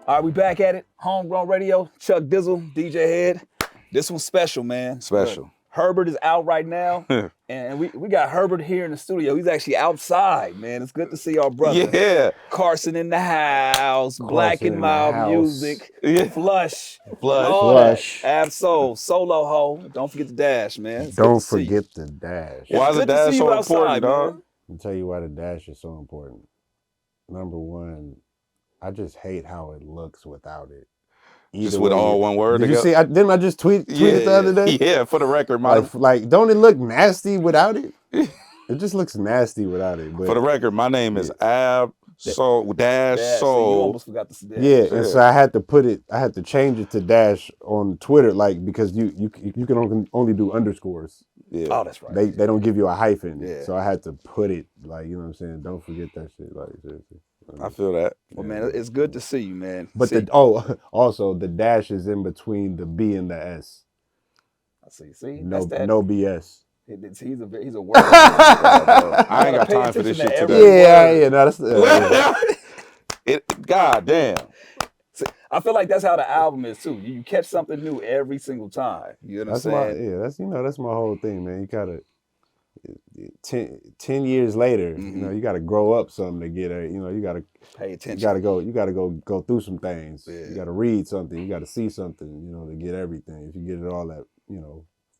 All right, we back at it. Homegrown Radio, Chuck Dizzle, DJ Head. This one's special, man. Look, Special. Herbert is out right now, and we got Herbert here in the studio. He's actually outside, man. It's good to see our brother. Yeah. Carson in the house, Black Carson and in the Mild house. music, Yeah. Flush, Flush. all that. Flush. Absol, Solo Ho. Don't forget the dash, man. It's good Don't to see you. forget the dash. It's Why is the good to dash see so you outside, important, dog? man. I'll tell you why the dash is so important. Number one, I just hate how it looks without it. Just with all one word Did you together? see? Didn't I just tweet it the other day? Yeah, for the record, my Like, don't it look nasty without it? It just looks nasty without it. But for the record, my name is Ab Soul Dash Yeah, see, you Soul. almost forgot to dash. yeah, and so I had to change it to dash on Twitter, like because you can only do underscores. Yeah. Oh, that's right. They don't give you a hyphen. Yeah. So I had to put it like, you know what I'm saying? Don't forget that shit. Like seriously. I feel that. Well, man, it's good to see you, man. But see, also the dash is in between the B and the S. I see. No That's that. no BS. He's a word. I ain't got time for this shit Yeah, no, that's God damn. See, I feel like that's how the album is too. You catch something new every single time. You know what I'm saying? that's my whole thing, man. You gotta 10 years later, you gotta grow up something to get you gotta pay attention. You gotta go through some things. Yeah. You gotta read something, you gotta see something, to get everything. If you get it all at,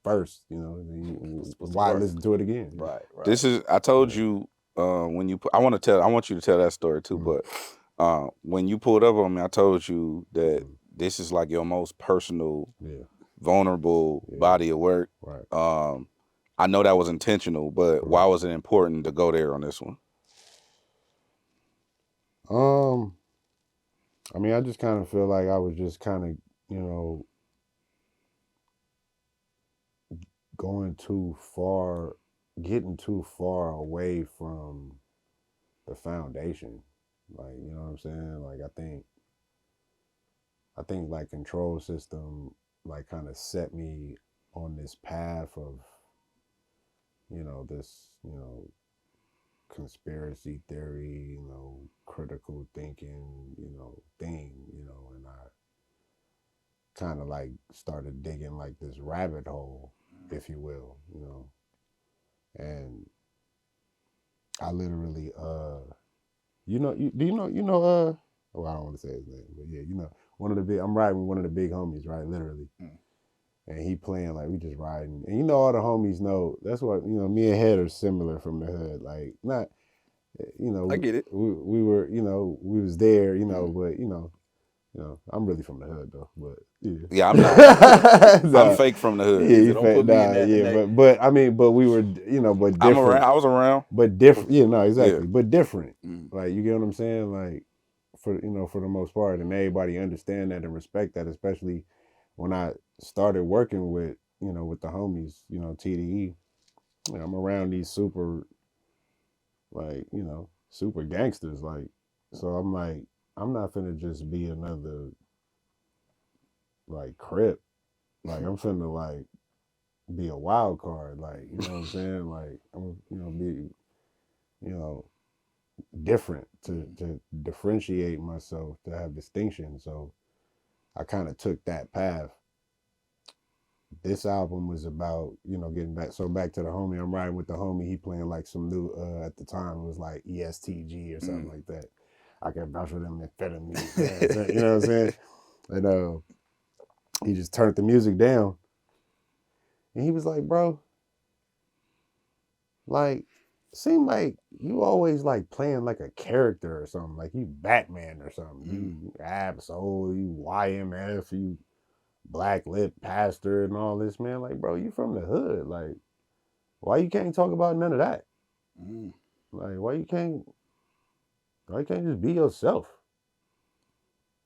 first, then why listen to it again? Right. This is I told you when you I want you to tell that story too, but when you pulled up on me, I told you that this is like your most personal, vulnerable body of work. Right. I know that was intentional, but why was it important to go there on this one? I mean, I just kind of feel like I was just kind of, getting too far away from the foundation. Like, you know what I'm saying? Like, I think like Control System, like kind of set me on this path of, this, conspiracy theory, critical thinking, thing, and I kind of like started digging like this rabbit hole, if you will, and I literally, well, I don't want to say his name, but yeah, I'm riding with one of the big homies, right, literally. And he playing, like, we just riding. And all the homies know, that's what, me and Head are similar from the hood. Like, not, I get it. We were, we was there, but, I'm really from the hood, though. But, yeah. Yeah, I'm not. No. I'm fake from the hood. Yeah, don't put me in that. But we were, but different. I'm around. I was around. But different. Yeah, no, exactly. Yeah. But different. Like, you get what I'm saying? Like, for the most part, and everybody understand that and respect that, especially when I started working with, with the homies, TDE. I'm around these super, like, super gangsters, like, so I'm like, I'm not finna just be another, like, Crip. Like, I'm finna, like, be a wild card, like, you know what I'm saying? Like, I'm, be, different to differentiate myself, to have distinction. So I kind of took that path. This album was about, getting back to the homie. I'm riding with the homie. He playing like some new, at the time, it was like ESTG or something like that. I can vouch for them amphetamine. You know what I'm saying? And he just turned the music down. And he was like, bro, like, seemed like you always like playing like a character or something. Like you Batman or something. You Absol, you YMF, you Black Lip Pastor and all this, man. Like, bro, you from the hood. Like, why you can't talk about none of that? Like, why you can't just be yourself?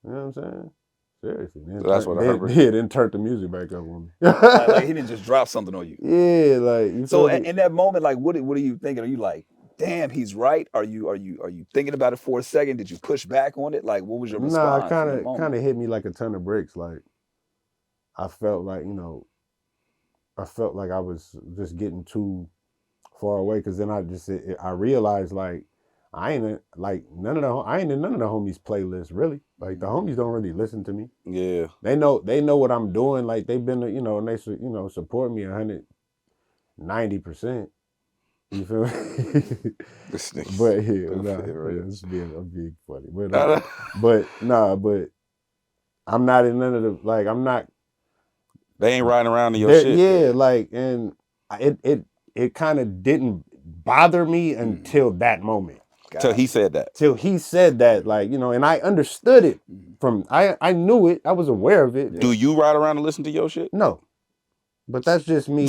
You know what I'm saying? Seriously. That's what Herbert. Yeah, then turn the music back up on me. like he didn't just drop something on you. Yeah, like so in that moment, like what are you thinking? Are you like, damn, he's right? Are you thinking about it for a second? Did you push back on it? Like, what was your response? Nah, it kind of hit me like a ton of bricks. Like, I felt like, I was just getting too far away, because then I realized, like, I ain't like none of the I ain't in none of the homies playlists really. Like the homies don't really listen to me. Yeah. They know what I'm doing. Like they've been and they support me 190%. You feel me? This nigga But yeah, stupid, right? I'm being funny. But I'm not in none of the I'm not. They ain't riding around in your shit. Yeah, and it kind of didn't bother me until that moment. Till he said that. Till he said that, and I understood it from I knew it. I was aware of it. Do you ride around and listen to your shit? No. But that's just me.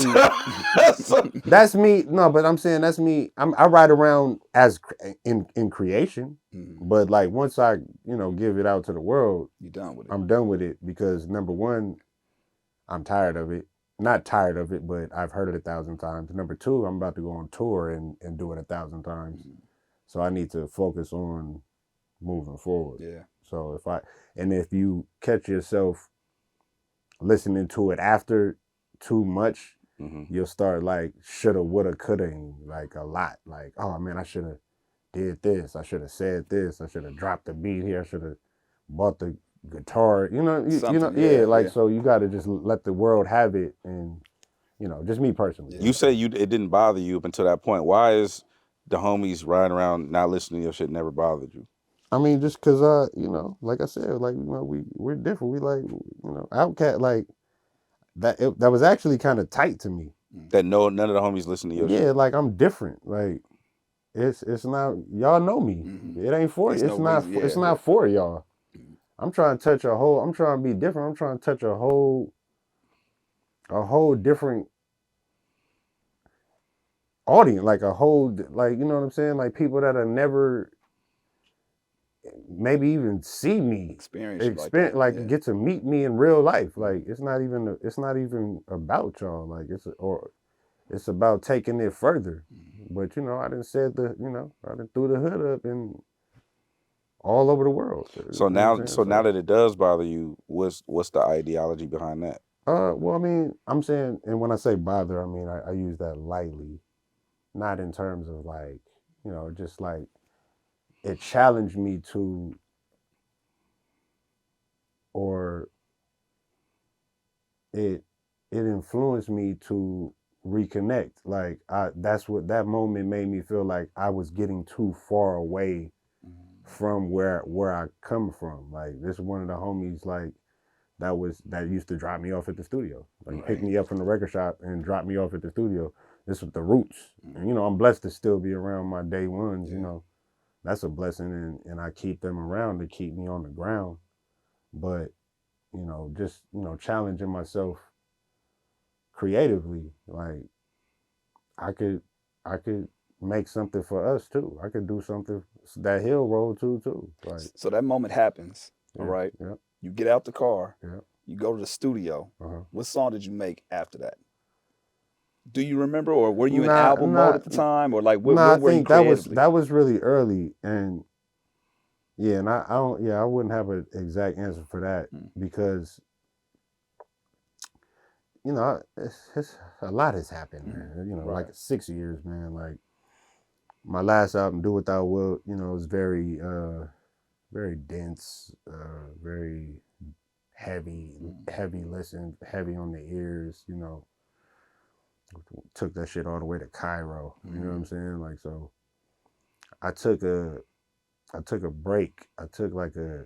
That's me. No, but I'm saying that's me. I ride around as in creation, but like once I give it out to the world, you done with it. I'm done with it because number one, I'm tired of it. Not tired of it, but I've heard it 1,000 times. Number two, I'm about to go on tour and do it 1,000 times, so I need to focus on moving forward. Yeah. So if you catch yourself listening to it after too much, you'll start like shoulda, woulda, coulda, like a lot. Like, oh man, I should have did this. I should have said this. I should have dropped the beat here. I should have bought the guitar. So you got to just let the world have it, and just me personally. You say it didn't bother you up until that point. Why is the homies riding around not listening to your shit never bothered you? I mean, just cause like I said, we're different. We like Outkast like that. That was actually kind of tight to me. That none of the homies listen to your shit. Yeah, like I'm different. Like it's not y'all know me. It ain't for it's not for y'all. I'm trying to touch I'm trying to be different. I'm trying to touch a whole different audience, like a whole you know what I'm saying? Like people that have never maybe even see me experience get to meet me in real life. Like it's not even about y'all. Like it's about taking it further. But I done said I done threw the hood up and all over the world. So now that it does bother you, what's the ideology behind that? Well, I mean, I'm saying, and when I say bother, I mean I use that lightly, not in terms of like, just like it challenged me to, or it influenced me to reconnect. Like that's what that moment made me feel like I was getting too far away from where I come from. Like this is one of the homies like that used to drop me off at the studio. Like pick me up from the record shop and drop me off at the studio. This was the roots. And I'm blessed to still be around my day ones, That's a blessing, and I keep them around to keep me on the ground. But, just, challenging myself creatively, like I could make something for us too. I could do something that he'll roll too. Like so that moment happens, all right? Yeah. You get out the car. Yeah. You go to the studio. What song did you make after that? Do you remember, or were you in album mode at the time, or like what were you creatively? that was really early, and yeah, and I wouldn't have an exact answer for that because it's a lot has happened, man. Like 6 years, man. Like my last album, Do Without Will, was very very dense, very heavy listen, heavy on the ears, took that shit all the way to Cairo. You know what I'm saying? Like, so I took a break. I took like a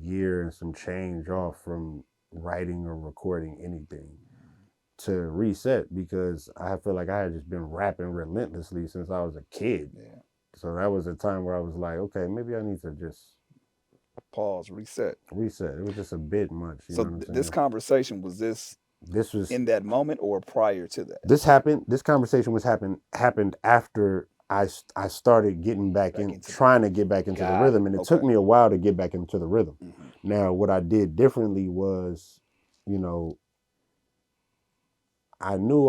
year and some change off from writing or recording anything to reset because I feel like I had just been rapping relentlessly since I was a kid. Yeah. So that was a time where I was like, okay, maybe I need to just pause, reset. It was just a bit much. So this conversation, was this in that moment or prior to that? This conversation happened after I started getting back trying to get back into the rhythm, and it took me a while to get back into the rhythm. Now, what I did differently was, I knew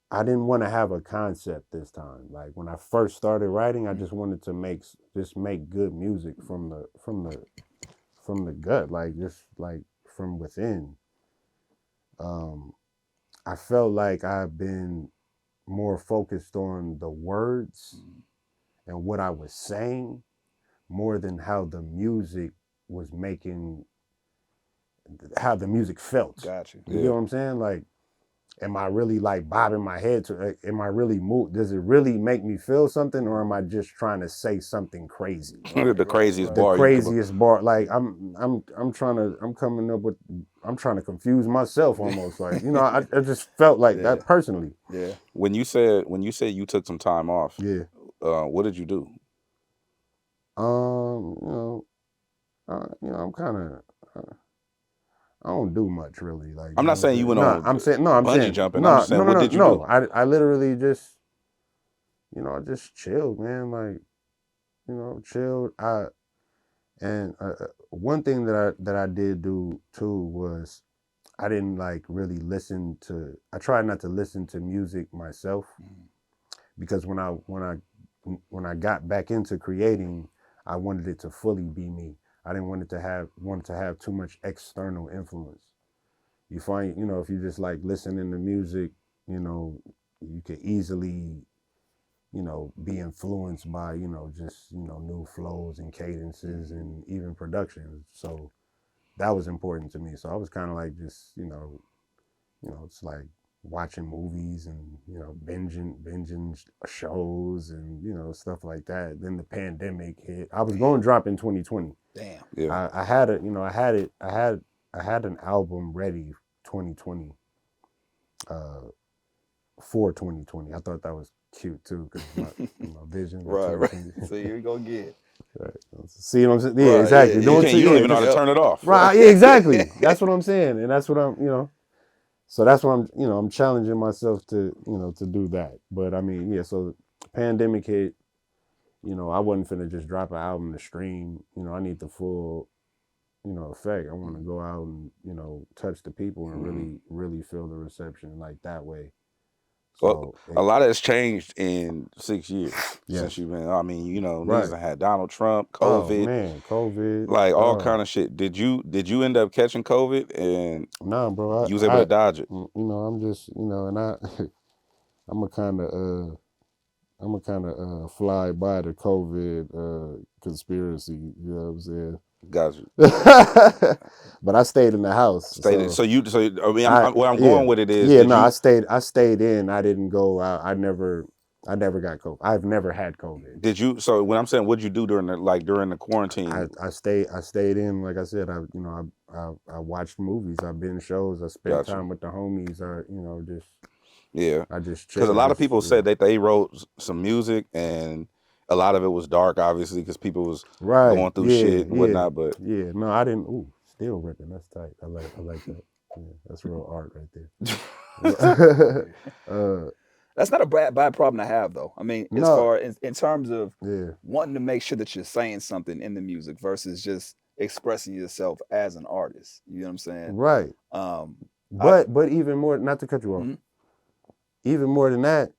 I didn't want to have a concept this time. Like when I first started writing, I just wanted to make good music from the gut, like just like from within. I felt like I've been more focused on the words and what I was saying more than how the music was making, how the music felt. Gotcha. You get what I'm saying? Like, am I really like bobbing my head to, am I really move? Does it really make me feel something, or am I just trying to say something crazy? The craziest The bar. craziest bar. Like I'm coming up with, I'm trying to confuse myself almost. Like, you know, I just felt like that personally. Yeah. When you said you took some time off, Yeah. What did you do? You know, I'm kind of. I don't do much really. Like, I'm not saying you went on. I'm saying bungee jumping. I'm just saying, what did you do? I literally just, you know, I just chilled, man. Like, you know, chilled. One thing that I did do too was I didn't like really listen to. I tried not to listen to music myself because when I got back into creating, I wanted it to fully be me. I didn't want it to have too much external influence. You find, you know, if you just like listening to music, you know, you could easily, you know, be influenced by, you know, just, you know, new flows and cadences and even production. So that was important to me. So I was kind of like just, you know, it's like watching movies and, you know, binging shows and, you know, stuff like that. Then the pandemic hit. I was going to drop in 2020. Damn. Yeah. I had it, you know, I had an album ready 2020 for 2020. I thought that was cute too because my vision. Right. So you're gonna get. Right. See what I'm saying? Yeah, right, exactly. Yeah, you don't even know how to turn it off. Right. Yeah, exactly. That's what I'm saying, and that's what I'm. You know. So that's what I'm. You know, I'm challenging myself to. You know, to do that. But I mean, yeah. So pandemic hit. You know, I wasn't finna just drop an album to stream. You know, I need the full, you know, effect. I want to go out and, you know, touch the people and really feel the reception like that way. So well, a lot has changed in 6 years since you've been. I mean, you know, niggas had Donald Trump, COVID, COVID, like all kind of shit. Did you end up catching COVID and nah, bro? You was able to dodge it. You know, I'm just, you know, and I'm a kind of fly by the COVID conspiracy. You know what I'm saying? Got you. But I stayed in the house. So I mean, where I'm going with it is, I stayed in. I didn't go out. I never got COVID. I've never had COVID. Did you? So when I'm saying, what'd you do during the quarantine? I stayed in. Like I said, I watched movies. I've been shows. I spent time with the homies. I just because a lot of people said that they wrote some music and a lot of it was dark, obviously, because people was going through shit and whatnot. But no, I didn't. Ooh, still ripping. That's tight. I like that. Yeah, that's real art right there. That's not a bad problem to have, though. I mean, as far as in terms of wanting to make sure that you're saying something in the music versus just expressing yourself as an artist. You know what I'm saying? Right. But even more, not to cut you off, even more than that,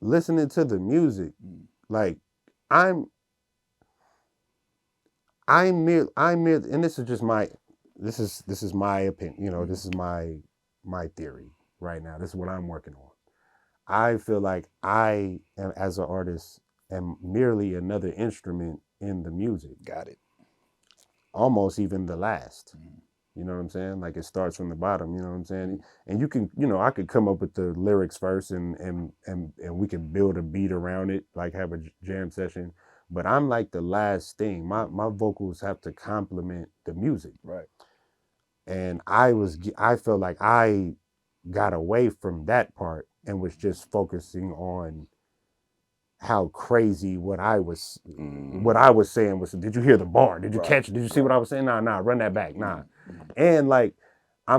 listening to the music, like I'm merely, and this is just this is my opinion. You know, this is my theory right now. This is what I'm working on. I feel like I am, as an artist, am merely another instrument in the music. Got it. Almost even the last. You know what I'm saying? Like it starts from the bottom, you know what I'm saying? And you can, you know, I could come up with the lyrics first and we can build a beat around it, like have a jam session. But I'm like the last thing. My vocals have to complement the music. Right. And I felt like I got away from that part and was just focusing on how crazy what I was saying was. Did you hear the bar? Did you catch it? Did you see what I was saying? Nah, run that back. Nah. And like I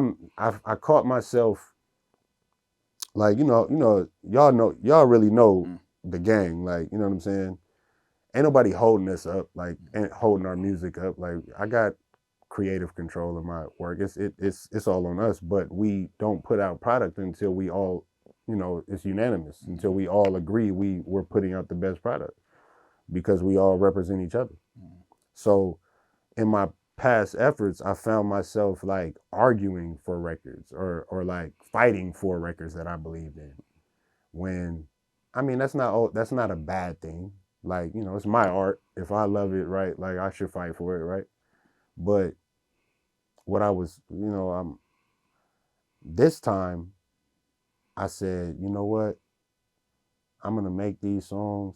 caught myself like, you know, y'all really know the gang, like, you know what I'm saying? Ain't nobody holding us up, like, ain't holding our music up. Like, I got creative control of my work. It's all on us, but we don't put out product until we all, you know, it's unanimous, until we all agree we're putting out the best product because we all represent each other. So in my past efforts, I found myself like arguing for records or like fighting for records that I believed in. when, I mean, that's not a bad thing. Like, you know, it's my art. If I love it, right, like I should fight for it, right? But what I was, you know, this time I said, you know what? I'm gonna make these songs.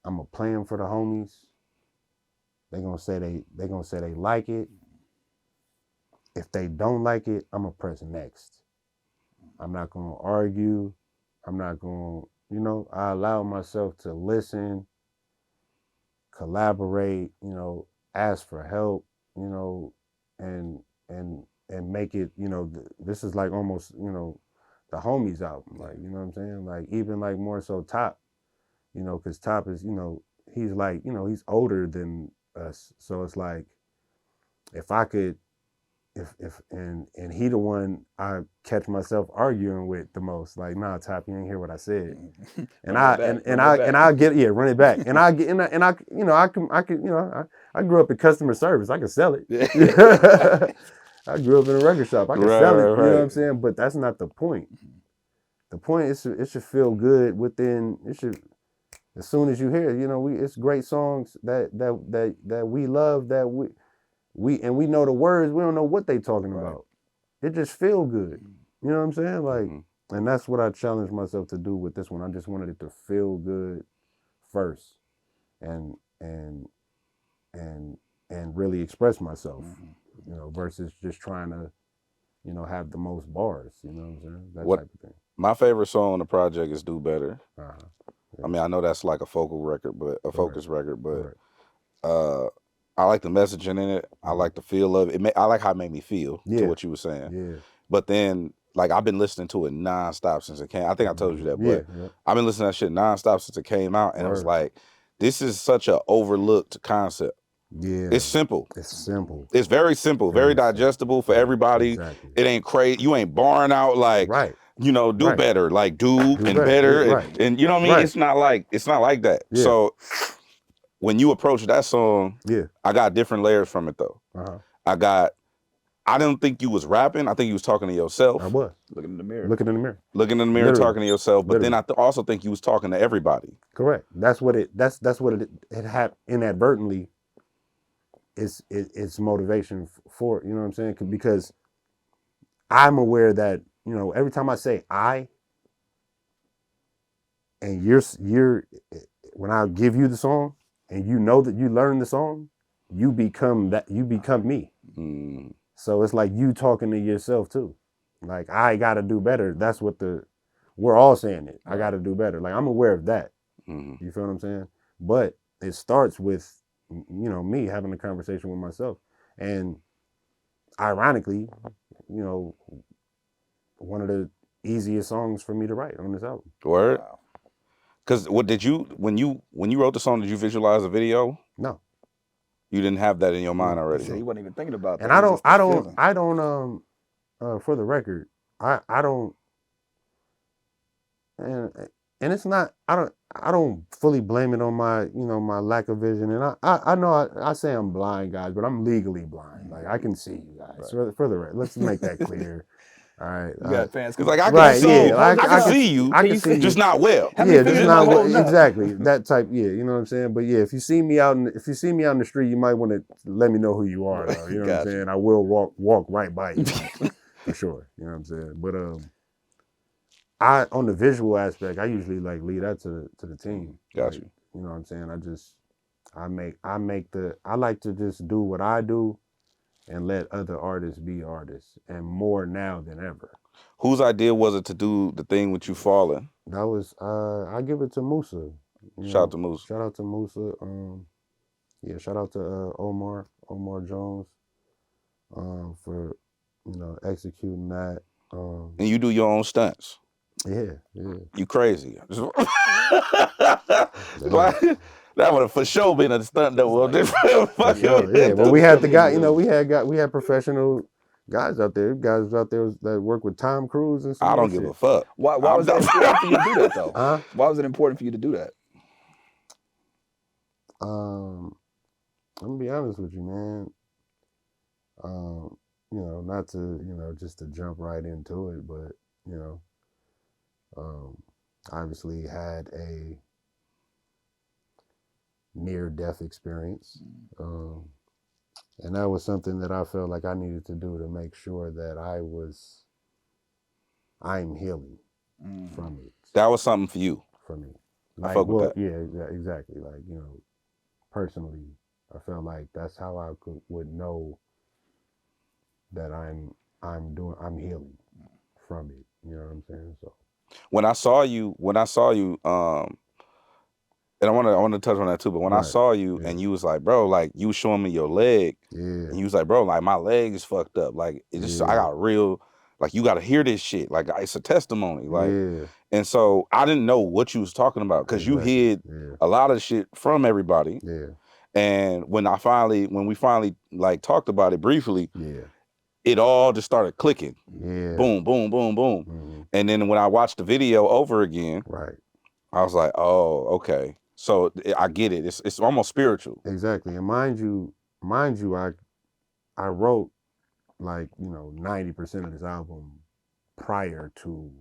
I'm gonna play them for the homies. They gonna say they like it. If they don't like it, I'm gonna press next. I'm not gonna argue. I'm not gonna, you know, I allow myself to listen, collaborate, you know, ask for help, you know, and make it, you know, this is like almost, you know, the homies album, like, you know what I'm saying? Like even like more so Top, you know, because Top is, you know, he's like, you know, he's older than us, so it's like if I could, if and he the one I catch myself arguing with the most, like, nah, Top, you ain't hear what I said. And I get, yeah, run it back. And I get, and I you know, I can, you know, I grew up in customer service. I can sell it. I grew up in a record shop. I can sell it. You know what I'm saying? But that's not the point. The point is it should feel good within. It should, as soon as you hear it, you know, it's great songs that we love, that we know the words. We don't know what they talking about. It just feel good. You know what I'm saying? Like. And that's what I challenged myself to do with this one. I just wanted it to feel good first, and really express myself, you know, versus just trying to, you know, have the most bars. You know what I'm saying? That type of thing. My favorite song on the project is "Do Better." Yeah. I mean, I know that's like a focal record, but a focus record, but I like the messaging in it. I like the feel of it. I like how it made me feel. To what you were saying. Yeah. But then, like, I've been listening to it nonstop since it came. I think I told you that, but I've been listening to that shit nonstop since it came out, and it was like, this is such a overlooked concept. Yeah, it's simple. It's simple. It's very simple, very digestible for everybody. Exactly. It ain't crazy. You ain't barring out like, you know, do better, like do and better, and you know what I mean. It's not like that. Yeah. So when you approach that song, I got different layers from it though. I didn't think you was rapping. I think you was talking to yourself. I was. Looking in the mirror. Looking in the mirror, talking to yourself. But then I also think you was talking to everybody. Correct. That's what it had inadvertently. It's motivation for, you know what I'm saying? Because I'm aware that, you know, every time I say I, and you're when I give you the song and you know that you learn the song, you become me. So it's like you talking to yourself too. Like, I gotta do better. That's what we're all saying it. I gotta do better. Like, I'm aware of that. You feel what I'm saying? But it starts with, you know, me having a conversation with myself. And ironically, you know, one of the easiest songs for me to write on this album. Word? Because what did you, when you wrote the song, did you visualize a video? No. You didn't have that in your mind already. He wasn't even thinking about that. And I don't, for the record, I don't, and it's not, I don't fully blame it on my, you know, my lack of vision. And I know I say I'm blind, guys, but I'm legally blind. Like, I can see you guys. For the record, let's make that clear. All right. You got fans. Because, like, I can see you. I can see you. I can see you. Just not well. Yeah, just not well. Exactly. That type. Yeah, you know what I'm saying. But yeah, if you see me out in the street, you might want to let me know who you are. Though. You know what I'm saying. I will walk right by you for sure. You know what I'm saying. But on the visual aspect, I usually like leave that to the team. Got you. You know what I'm saying. I like to just do what I do, and let other artists be artists, and more now than ever. Whose idea was it to do the thing with you falling? That was I give it to Musa. Shout out to Musa. Shout out to Musa. Shout out to Omar Jones, for, you know, executing that. And you do your own stunts. Yeah. You crazy. That would have for sure been a stunt that was different. Yeah, but we had the guy, you know, we had professional guys out there that work with Tom Cruise and stuff. I don't give a fuck. Why was it important for you to do that though? Huh? Why was it important for you to do that? I'm gonna be honest with you, man. You know, not to, you know, just to jump right into it, but, you know, Obviously had a near-death experience. And that was something that I felt like I needed to do to make sure that I'm healing from it. That was something for you. For me. I fuck with that. Yeah, exactly. Like, personally, I felt like that's how I would know that I'm healing from it. You know what I'm saying? So when I saw you, and I want to touch on that too, but when I saw you and you was like, bro, like you was showing me your leg, and you was like, bro, like my leg is fucked up, like it just I got real, like you got to hear this shit, like it's a testimony, like, and so I didn't know what you was talking about because you hid a lot of shit from everybody, and when we finally like talked about it briefly, it all just started clicking, boom, boom, boom, boom, and then when I watched the video over again, I was like, oh, okay. So I get it. It's almost spiritual. Exactly. And mind you, I wrote like, 90% of this album prior to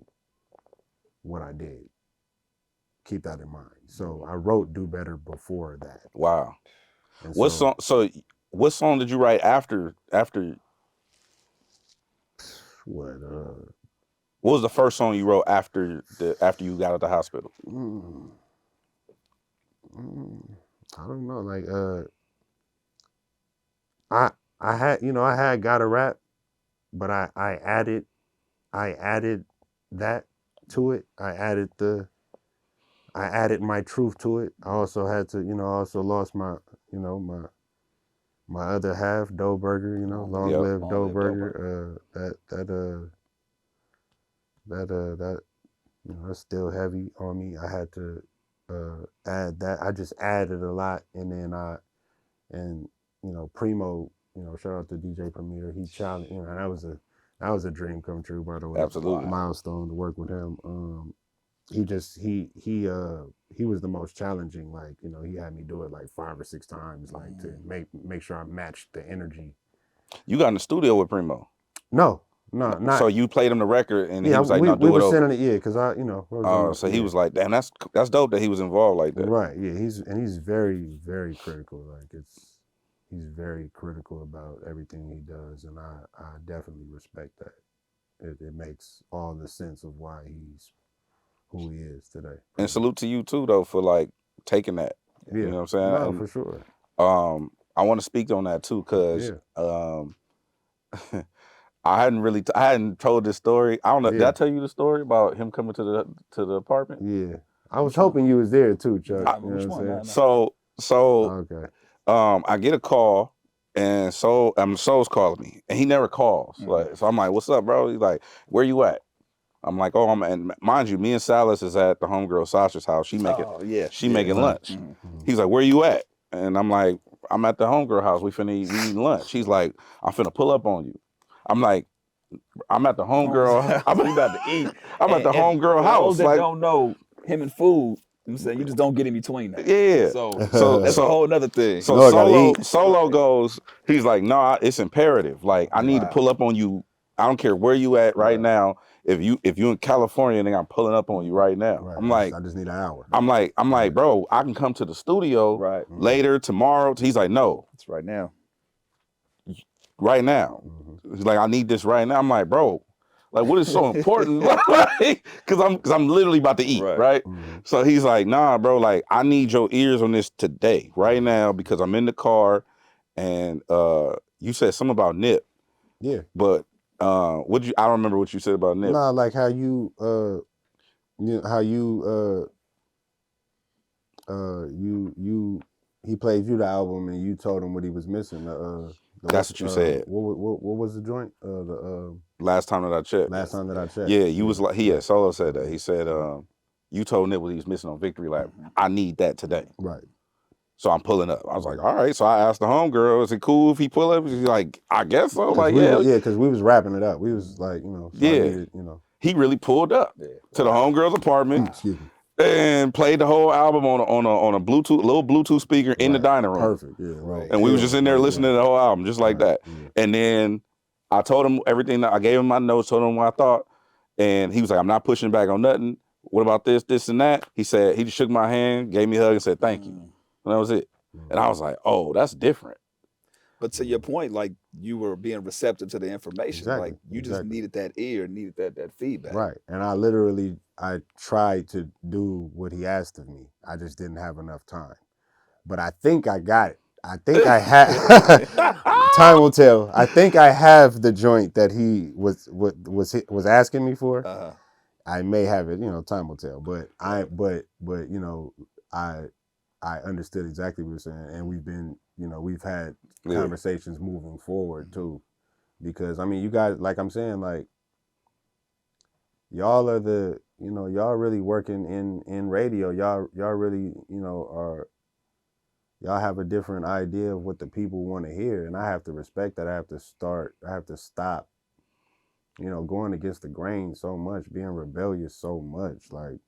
what I did. Keep that in mind. So I wrote Do Better before that. Wow. And what song did you write after what was the first song you wrote after you got out of the hospital? I don't know. Like I had Gotta Rap, but I added that to it. I added my truth to it. I also had to, also lost my other half, Dough Burger, long live Dough Burger. That that's still heavy on me. I had to add that. I just added a lot, and then Primo, shout out to DJ Premier. He challenged, that was a dream come true, by the way. Absolutely. Milestone to work with him. He was the most challenging. Like, he had me do it like 5 or 6 times, like to make sure I matched the energy. You got in the studio with Primo? No, not. So you played him the record, and he was like, "No, do we it were over." sending it, because So he was like, "Damn, that's dope that he was involved like that." Right. Yeah. He's very, very critical. Like he's very critical about everything he does, and I definitely respect that. It makes all the sense of why he's who he is today. And salute to you too, though, for like taking that. You know what I'm saying? No, for sure. I want to speak on that too, because I hadn't told this story. I don't know. Did I tell you the story about him coming to the apartment? Yeah, I was hoping you was there too, Chuck. You know what I'm saying? So okay. I get a call, and Soul's calling me, and he never calls. Like, so I'm like, "What's up, bro?" He's like, "Where you at?" I'm like, "Oh, and mind you, me and Silas is at the homegirl Sasha's house. She making lunch." He's like, "Where you at?" And I'm like, "I'm at the homegirl house. We eating lunch." He's like, "I'm finna pull up on you." I'm like, "I'm at the homegirl. I'm about to eat. I'm at the homegirl house." Those that don't know him and food, I'm saying you just don't get in between that. Yeah. So that's a whole nother thing. So Solo goes, he's like, "Nah, it's imperative. Like, I need to pull up on you. I don't care where you at right now. If you in California, then I'm pulling up on you right now." Right. I'm like, I just need an hour. I'm like, bro, I can come to the studio later, tomorrow. He's like, "No, it's right now. Right now." He's like, "I need this right now." I'm like, "Bro, like, what is so important?" Because I'm literally about to eat, right? So he's like, "Nah, bro, like, I need your ears on this today, right now, because I'm in the car." And you said something about Nip. Yeah. But I don't remember what you said about Nip. Nah, like how he played you the album and you told him what he was missing. That's what you said. What was the joint? Last time that I checked. Last time that I checked. Yeah, you was like, Solo said that. He said, you told Nip what he was missing on Victory Lap. I need that today. Right. So I'm pulling up. I was like, all right. So I asked the homegirl, is it cool if he pull up? She's like, I guess so. Like, yeah. Yeah, because we was wrapping it up. We was like, so needed, He really pulled up to the homegirl's apartment and played the whole album on a Bluetooth, little Bluetooth speaker in the dining room. Perfect. Yeah, right. And we was just in there listening to the whole album, just like that. Yeah. And then I told him everything. I gave him my notes, told him what I thought. And he was like, I'm not pushing back on nothing. what about this, and that? He said, he just shook my hand, gave me a hug, and said, thank you. And that was it. And I was like, oh, that's different. But to your point, like you were being receptive to the information. Exactly. Like you just needed that ear, needed that feedback. Right. And I tried to do what he asked of me. I just didn't have enough time. But I think I got it. I think I had time will tell. I think I have the joint that he was asking me for. I may have it, time will tell. But I understood exactly what you're saying, and we've had conversations moving forward too, because I mean, you guys, like I'm saying, like y'all are y'all really working in radio. Y'all really, y'all have a different idea of what the people want to hear, and I have to respect that. I have to stop, going against the grain so much, being rebellious so much. Like,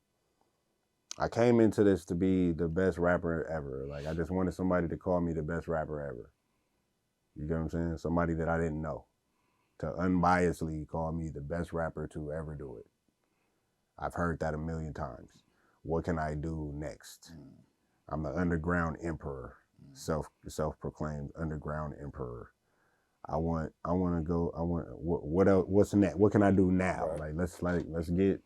I came into this to be the best rapper ever. Like, I just wanted somebody to call me the best rapper ever. You get what I'm saying? Somebody that I didn't know to unbiasedly call me the best rapper to ever do it. I've heard that a million times. What can I do next? I'm the underground emperor, self-proclaimed underground emperor. What else? What's next? What can I do now? Right. Let's get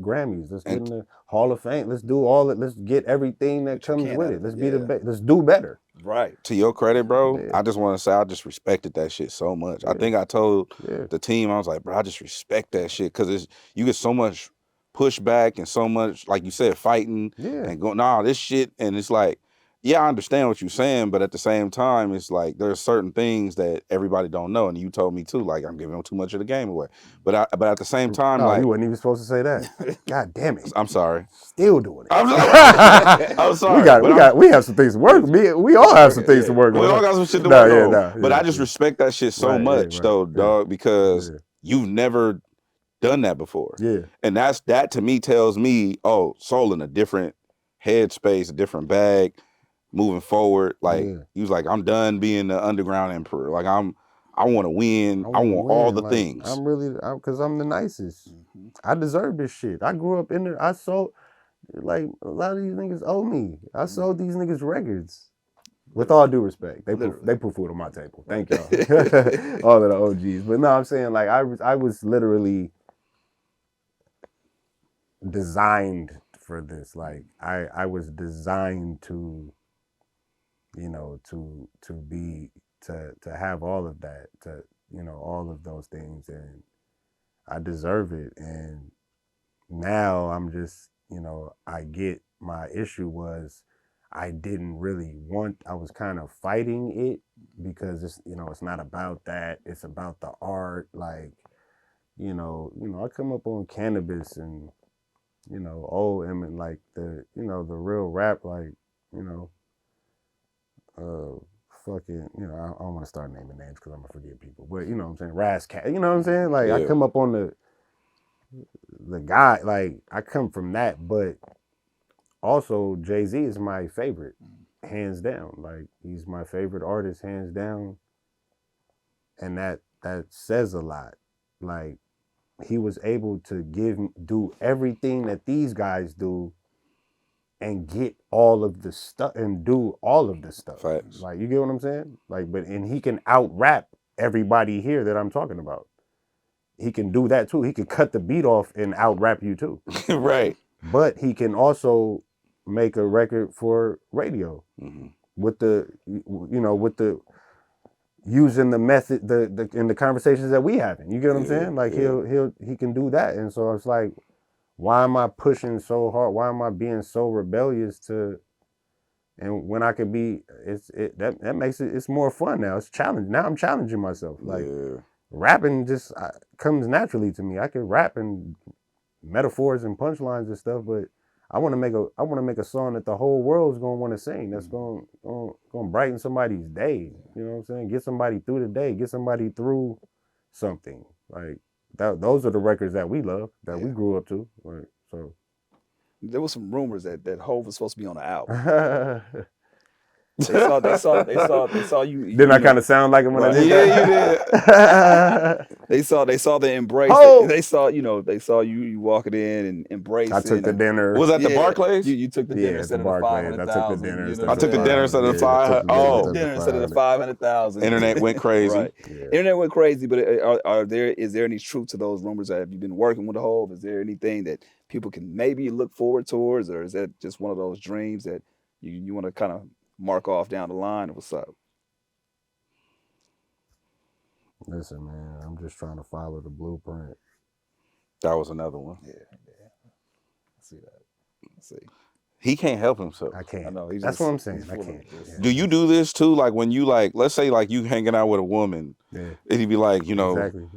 Grammys. Let's get in the Hall of Fame. Let's do all it. Let's get everything that comes with it. Let's be the best. Let's do better. Right. To your credit, bro, I just want to say I just respected that shit so much. I think I told the team, I was like, bro, I just respect that shit because you get so much pushback and so much, like you said, fighting and going, this shit. And it's like, yeah, I understand what you're saying, but at the same time, it's like there's certain things that everybody don't know, and you told me too. Like, I'm giving them too much of the game away. But at the same time, like, you wasn't even supposed to say that. God damn it! I'm sorry. Still doing it. I'm sorry. We have some things to work. We all have some things to work on. We all got some shit to work on. But I just respect that shit so much, though, dog, because you've never done that before. Yeah. And that to me tells me, oh, Soul in a different headspace, a different bag. Moving forward, like he was like, I'm done being the underground emperor. Like I want to win. I want all the things. Because I'm the nicest. I deserve this shit. I grew up in there. I sold, like, a lot of these niggas owe me. I sold these niggas records. With all due respect, they put food on my table. Thank y'all, all of the OGs. But no, I'm saying, like, I was literally designed for this. Like I was designed to. To have all of that, all of those things, and I deserve it. And now I'm just, I get my issue was I didn't really I was kind of fighting it because it's not about that. It's about the art. Like, I come up on cannabis and, and like the real rap, like, fucking, I don't want to start naming names because I'm gonna forget people, but you know what I'm saying, Rascat, you know what I'm saying? Like, I come up on the guy, like, I come from that, but also Jay-Z is my favorite, hands down. Like, he's my favorite artist, hands down, and that says a lot. Like, he was able to do everything that these guys do and get all of the stuff and do all of the stuff. Facts. Like, you get what I'm saying? Like, and he can out rap everybody here that I'm talking about. He can do that too. He can cut the beat off and out rap you too. Right. But he can also make a record for radio with the using the method, in the conversations that we having. You get what I'm saying? Like, he can do that. And so it's like, why am I pushing so hard? Why am I being so rebellious and when I could be, that makes it's more fun now. It's challenge. Now I'm challenging myself. Like, rapping just comes naturally to me. I can rap and metaphors and punchlines and stuff, but I want to make a song that the whole world's gonna want to sing. That's gonna brighten somebody's day. You know what I'm saying? Get somebody through the day. Get somebody through something. Like, those are the records that we love, that we grew up to. Right? So there was some rumors that Hov was supposed to be on the album. They saw you. Didn't I kind of sound like him when I did that? They saw the embrace. They saw you walking in and embracing. I took the dinner. Was that the Barclays? You took the dinner instead of the 500,000. I took the dinner instead of the 500. Oh, dinner instead of the 500,000. Internet went crazy. Right. Yeah. Internet went crazy. But is there any truth to those rumors? Have you been working with the Hov? Is there anything that people can maybe look forward towards, or is that just one of those dreams that you want to kind of mark off down the line? What's up? Listen, man, I'm just trying to follow the blueprint. That was another one. Yeah. I see that. He can't help himself. I can't. I know. That's what I'm saying. I can't. Yeah. Do you do this too? Like when you let's say you hanging out with a woman, and he'd be like, exactly.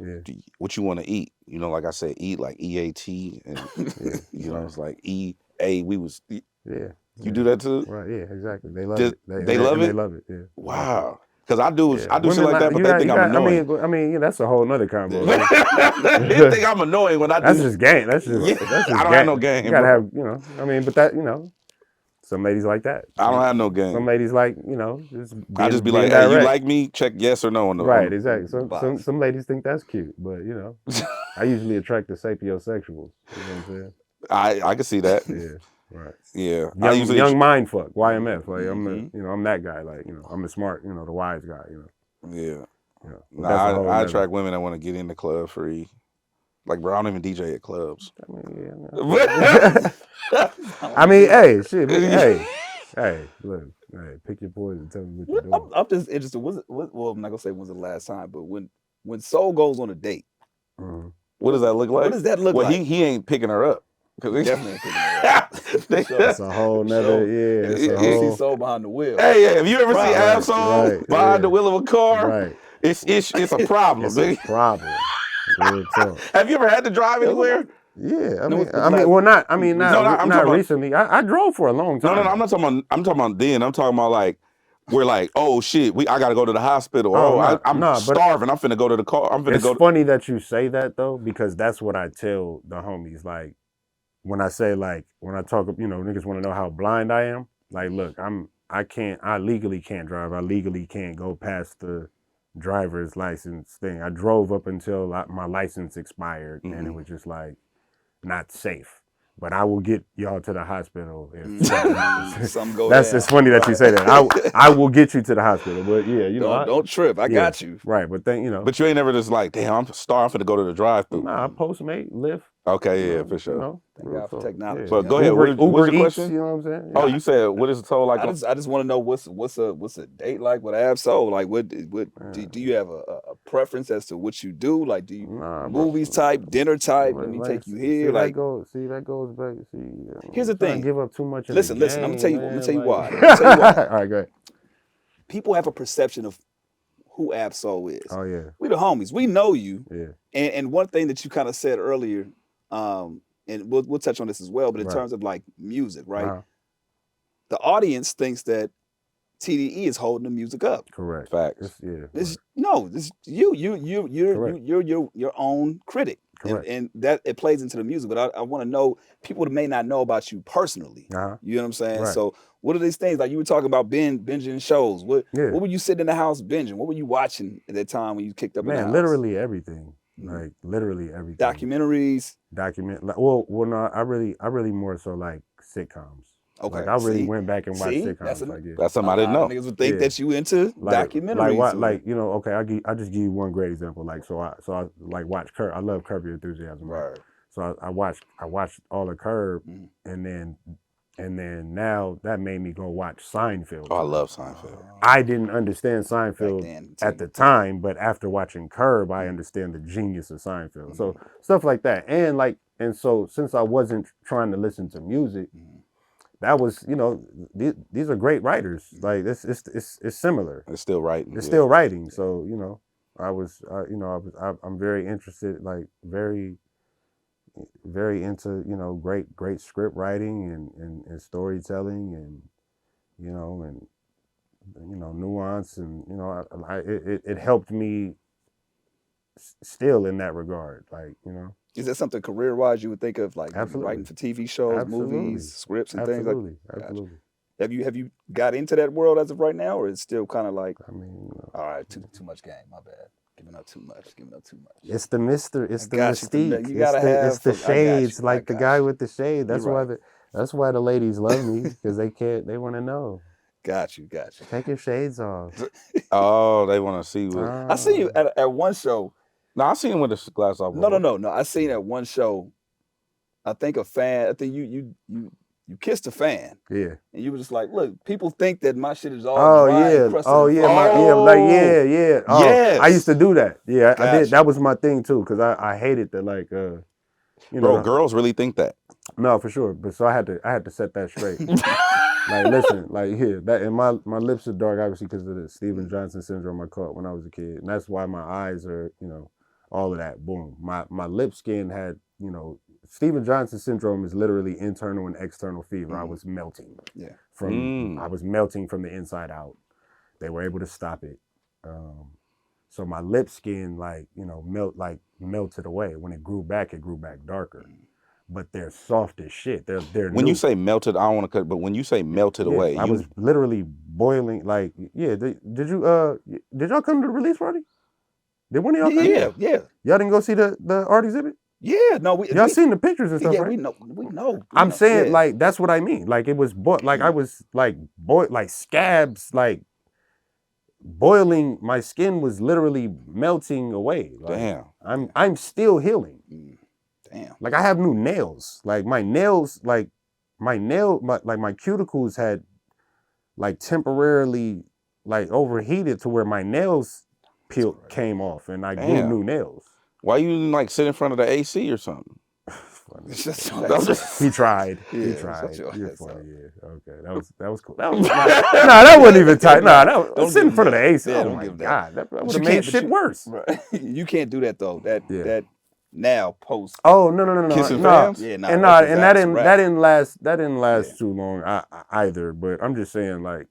What you want to eat? Like I said, eat like EAT, and it's like EA. We was. Yeah. You do that too? Right. Yeah. Exactly. They love it. They love it. They love it. Yeah. Wow. Because I do shit like that, but they think I'm annoying. I mean, that's a whole nother combo. They think I'm annoying when I do. That's just game. That's just. I don't have no game. You gotta have, I mean, but that, some ladies like that. I don't have no game. Some ladies like, I just be like, hey, you like me? Check yes or no on the right. Exactly. Some ladies think that's cute, but I usually attract the sapiosexuals. You know what I'm saying? I can see that. Yeah. Right. Yeah. Young mind fuck, YMF. Like I'm that guy. Like, I'm the smart, the wise guy, Yeah. I attract women that want to get in the club free. Like, bro, I don't even DJ at clubs. I mean, I mean, hey, shit, hey, look, hey, pick your poison. Tell me what you're doing. I'm just interested. Well, I'm not gonna say when's the last time, but when Soul goes on a date, what does that look like? What does that look like? Well, he ain't picking her up. He definitely ain't picking her up. That's a whole nother, You see Soul behind the wheel. Hey, have you ever seen Ab-Soul behind the wheel of a car? Right. It's a problem. It's a problem. Have you ever had to drive anywhere? Yeah, not recently. I drove for a long time. No, I'm not talking about then. I'm talking about like we're like, oh shit, I gotta go to the hospital. I'm starving. I'm finna go to the car. It's funny that you say that though, because that's what I tell the homies. Like when I say when I talk, niggas want to know how blind I am. Like, look, I legally can't drive. I legally can't go past the driver's license thing. I drove up until my license expired, and it was just not safe. But I will get y'all to the hospital if something goes down. It's funny that you say that. I will get you to the hospital. But yeah, don't trip. I got you. Right, but then But you ain't never just like, damn, I'm starving to go to the drive-thru. Nah, Postmate, Lyft. Okay, yeah, for sure. Thank God for technology. But go ahead. What's your question? You know what I'm saying? Oh, you said what is the Soul like? I just want to know what's a date like with Ab-Soul? Like what do you have a preference as to what you do? Like do you movies type, dinner type? Let me take you here. That goes back. Here's the thing. Give up too much. Listen. I'm gonna tell you why. All right, go ahead. People have a perception of who Ab-Soul is. Oh yeah. We the homies. We know you. Yeah. And one thing that you kind of said earlier, and we'll touch on this as well, but in terms of like music, right? Uh-huh. The audience thinks that TDE is holding the music up. Correct. Facts. You're your own critic. Correct. And that it plays into the music. But I want to know, people that may not know about you personally. Uh-huh. You know what I'm saying? Right. So what are these things? Like you were talking about binging shows. What were you sitting in the house binging? What were you watching at that time when you kicked up in the house? Literally everything. Like literally everything. Documentaries. No, I really more so like sitcoms. Okay. Like I really went back and watched sitcoms. That's something I didn't know. Niggas would think that you into documentaries. Okay, I just give you one great example. Like I watch Curb. I love Curb Your Enthusiasm. Right. So I watched all of Curb, and then now that made me go watch Seinfeld. Oh, I love Seinfeld. I didn't understand Seinfeld at the time, but after watching Curb, I understand the genius of Seinfeld. So stuff like that, and so since I wasn't trying to listen to music, that was these are great writers. Like it's similar. It's still writing. It's still writing. So I'm very interested, like very into great script writing and storytelling and nuance and it helped me still in that regard, Is that something career-wise you would think of, like absolutely. writing for TV shows, movies, scripts, and things like that? Absolutely. Have you got into that world as of right now, or it's still kind of like, I mean, all right, too much game. My bad. Giving up too much. Giving up too much. it's the mystery. It's the Got you. mystique. You gotta It's have. the I got shades. you. I Like the got guy you. with the shade. You're right. That's why the ladies love me because they can't. They want to know. Got you. Got you. Take your shades off. Oh, they want to see what. I seen you Ah. at one show. No, I seen him with the glass off. No. I seen at one show. I think a fan. I think you kissed a fan, Yeah. and you were just like, "Look, people think that my shit is all Oh dry yeah. and crusted." Oh and yeah. frozen." Yeah. Oh, Yes. I used to do that. Yeah, I did. Gotcha. That was my thing too, because I hated the like. You know. Bro, girls really think that. No, for sure. But so I had to set that straight. Like, listen, like here, that and my lips are dark, obviously, because of the Steven Johnson syndrome I caught when I was a kid, and that's why my eyes are, all of that. Boom. My lip skin had, Steven Johnson syndrome is literally internal and external fever. I was melting. Yeah. I was melting from the inside out. They were able to stop it. So my lip skin, melted away. When it grew back darker. But they're soft as shit. They're When new. you say melted, I don't want to cut, but when you say melted away, I was literally boiling. Like, yeah. Did y'all come to the release party? Did one of y'all come? Yeah. Y'all didn't go see the art exhibit? Yeah. No, Y'all seen the pictures and stuff, Yeah, right? we know. I'm saying, yeah. like, that's what I mean. Like, it was I was like like scabs, like boiling. My skin was literally melting away. Like, damn. I'm still healing. Damn. Like, I have new nails. Like, my nails, my cuticles had like temporarily like overheated to where my nails came off, and I grew new nails. Why you didn't like sit in front of the AC or something? He tried. Yeah, He tried. You're so. funny. Yeah. Okay. That was cool. That was that wasn't even tight. That was sitting in front of the AC. Yeah, oh my God, that would have made shit worse. Right. You can't do that though. That now post. Oh no. Kissing fans? Yeah, and that didn't last too long either. But I'm just saying, like,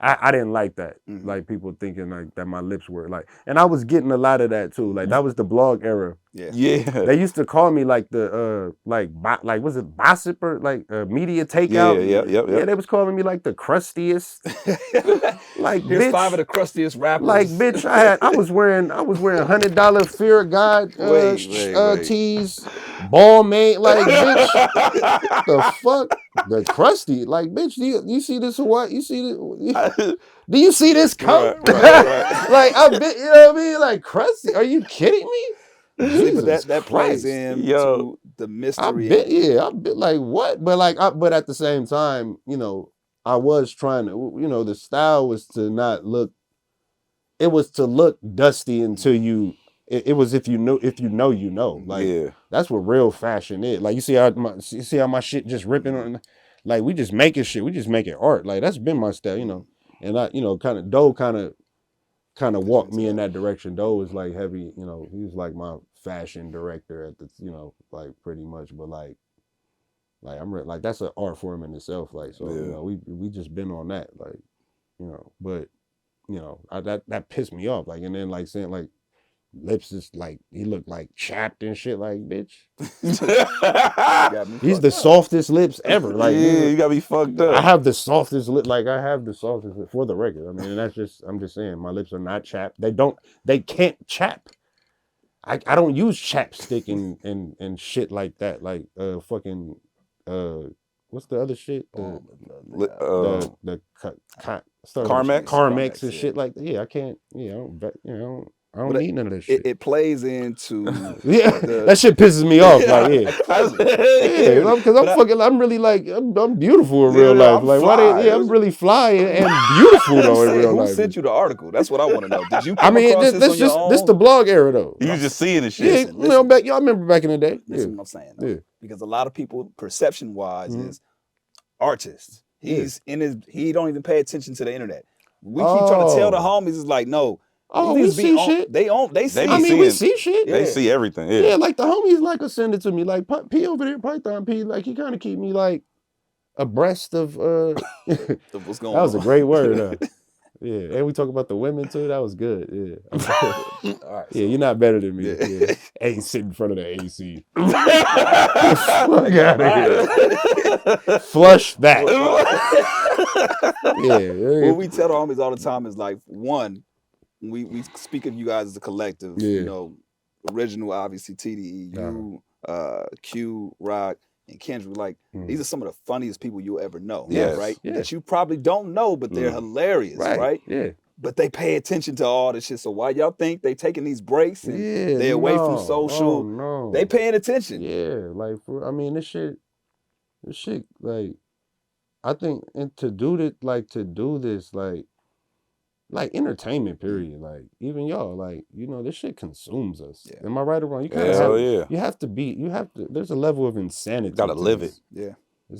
I didn't like that. Mm-hmm. Like, people thinking like that my lips were like, and I was getting a lot of that too. Like, that was the blog era. Yeah. They used to call me like the was it Bossip or like media takeout? Yeah. They was calling me like the crustiest. Like, here's bitch, 5 of the crustiest rappers. like, bitch, I was wearing $100 Fear of God tees, ball mate, like, bitch, the fuck, the crusty, like, bitch, do you see this or what? You see this? Do you see this coat? Right. Like, I bet, you know what I mean? Like, crusty, are you kidding me? See, but Jesus that plays Christ. into the mystery. I bet like what? But like, but at the same time, I was trying to, the style was to not look. It was to look dusty until you. It was if you know, you know. Like, that's what real fashion is. Like, you see how my shit just ripping on. Like, we just making shit. We just making art. Like, that's been my style, And I, kind of walked me in that direction. Doe was like heavy, he was like my fashion director at the, like, pretty much. But like I'm like, that's an art form in itself. Like, so we just been on that, like, but that pissed me off. Like, and then like saying like lips is like he looked like chapped and shit. Like, bitch, he's the softest lips ever. Like, you gotta be fucked up. I have the softest lip. Like, I have the softest lip, for the record. I mean, I'm just saying, my lips are not chapped. They can't chap. I don't use chapstick and shit like that. Like, fucking, what's the other shit? The Carmex and shit like that. Yeah, I can't. Yeah, I don't need none of this shit. It plays into that shit pisses me off. Like, because I'm really like I'm beautiful in real life. Like, I'm really fly and beautiful though in real life. Who sent you the article? That's what I want to know. Did you? This the blog era though. You was just seeing the shit. Y'all remember back in the day. Listen what I'm saying. Though. Because a lot of people, perception wise, is artists. He's he don't even pay attention to the internet. We keep trying to tell the homies, it's like, no. Oh, we see shit. They see. We see shit. They see everything. Yeah, like the homies like to send it to me. Like P over there, Python P. Like, he kind of keep me like abreast of. What's going on? That was a great word. Yeah, and we talk about the women too. That was good. Yeah, All right. yeah. So, You're not better than me. yeah. Yeah, ain't sit in front of the AC. Fuck out of here. Flush that. Yeah, What we tell the homies all the time is like, one, we speak of you guys as a collective. You yeah. know, original obviously TDE, you, Q, Rock, and Kendrick. Like these are some of the funniest people you'll ever know. Yes. Right. Yeah. That you probably don't know, but they're hilarious. Right. Yeah. But they pay attention to all this shit. So why y'all think they taking these breaks and Yeah. they away from no. social? Oh, no. They paying attention. Yeah. Like, I mean, this shit, like, I think, and to do this, like entertainment period, like even y'all, like, you know, this shit consumes us. Yeah. Am I right or wrong? You kind Hell of yeah. you have to there's a level of insanity. Gotta to live this. it. Yeah.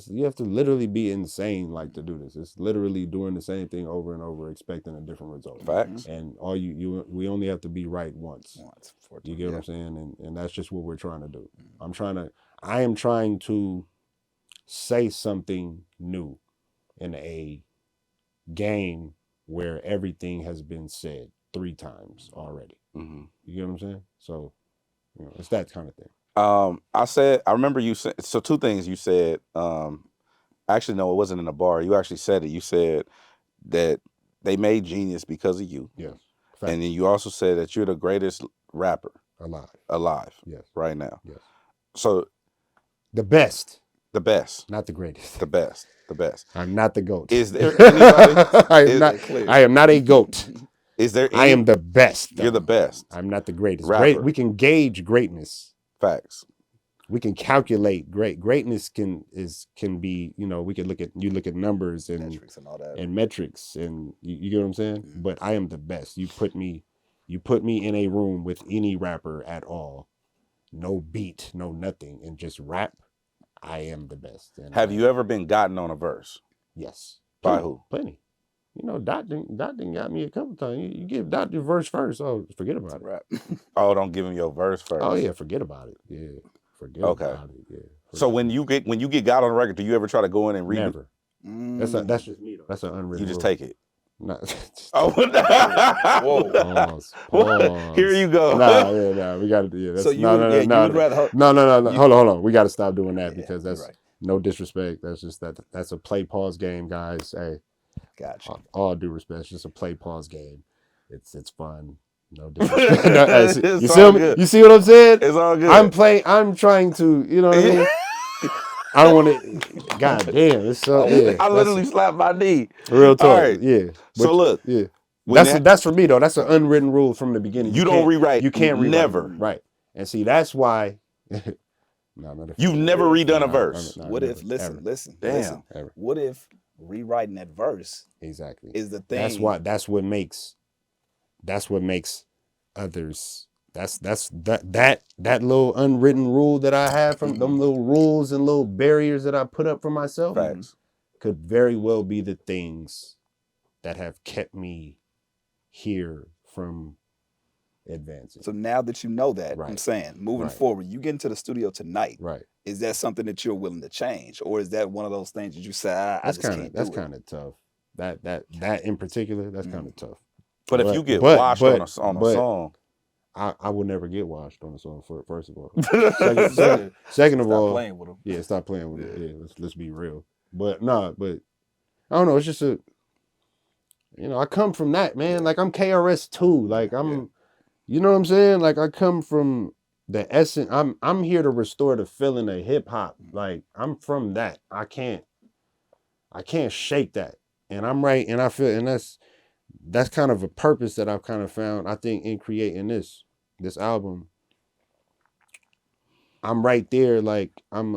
You have to literally be insane, like, to do this. It's literally doing the same thing over and over, expecting a different result. Facts. And all we only have to be right once. You get Yeah. what I'm saying? And that's just what we're trying to do. I am trying to say something new in a game where everything has been said 3 times already. Mhm. You get what I'm saying? So, you know, it's that kind of thing. I remember you said, so 2 things you said. Actually, no, it wasn't in a bar. You actually said it. You said that they made Genius because of you. Yes. And then you also said that you're the greatest rapper alive Yes. right now. Yes. So the best, not the greatest. the best. I'm not the GOAT. Is there anybody? I am not a GOAT. Is there? I am the best. You're the best. I'm not the greatest. Rapper. We can gauge greatness. Facts. We can calculate greatness can be, you know, we can look at numbers and metrics and all that, and metrics, and you get what I'm saying. But I am the best. You put me in a room with any rapper at all, no beat, no nothing, and just rap. I am the best. And Have you ever been gotten on a verse? Yes. By who? Plenty. You know, Dot done got me a couple times. You give Dot the verse first. Oh, forget about it. Rap. Oh, don't give him your verse first. Oh yeah, forget about it. Yeah, forget about it. Yeah. So when you get got on the record, do you ever try to go in and read? Never. That's just me though. That's an unwritten. You just rule. take it. No. Oh, whoa! Pause. Here you go. Nah. We got to. Yeah. That's, So you would rather? No. Hold on. We got to stop doing that because that's right. No disrespect. That's just that's a play pause game, guys. Hey, gotcha. All due respect, it's just a play pause game. It's fun. No disrespect. You see me? You see what I'm saying? It's all good. I'm trying to. You know what I mean? I don't want to. God damn! It's so. Yeah, I literally slapped my knee. Real talk. All right. Yeah. So look. Yeah. That's for me though. That's an unwritten rule from the beginning. You don't rewrite. You can't rewrite. Never. Right. And see, that's why. You've never redone a verse. What if? Listen. Damn. What if rewriting that verse? Exactly. Is the thing. That's what makes others. That little unwritten rule that I have from them little rules and little barriers that I put up for myself. Facts. Could very well be the things that have kept me here from advancing. So now that you know that, I'm saying, moving forward, you get into the studio tonight. Right. Is that something that you're willing to change, or is that one of those things that you say, I just can't do it? That's kind of tough. That in particular, that's kind of tough. But if you get washed on a song, I will never get washed on a song. First of all, second of all, playing with them. Yeah, stop playing with it. Yeah, let's be real. But I don't know. It's just I come from that, man. Like I'm KRS too. Like I'm, you know what I'm saying? Like I come from the essence. I'm here to restore the feeling of hip hop. Like I'm from that. I can't shake that. And I'm right. And I feel, and that's kind of a purpose that I've kind of found, I think, in creating this album. I'm right there. Like I'm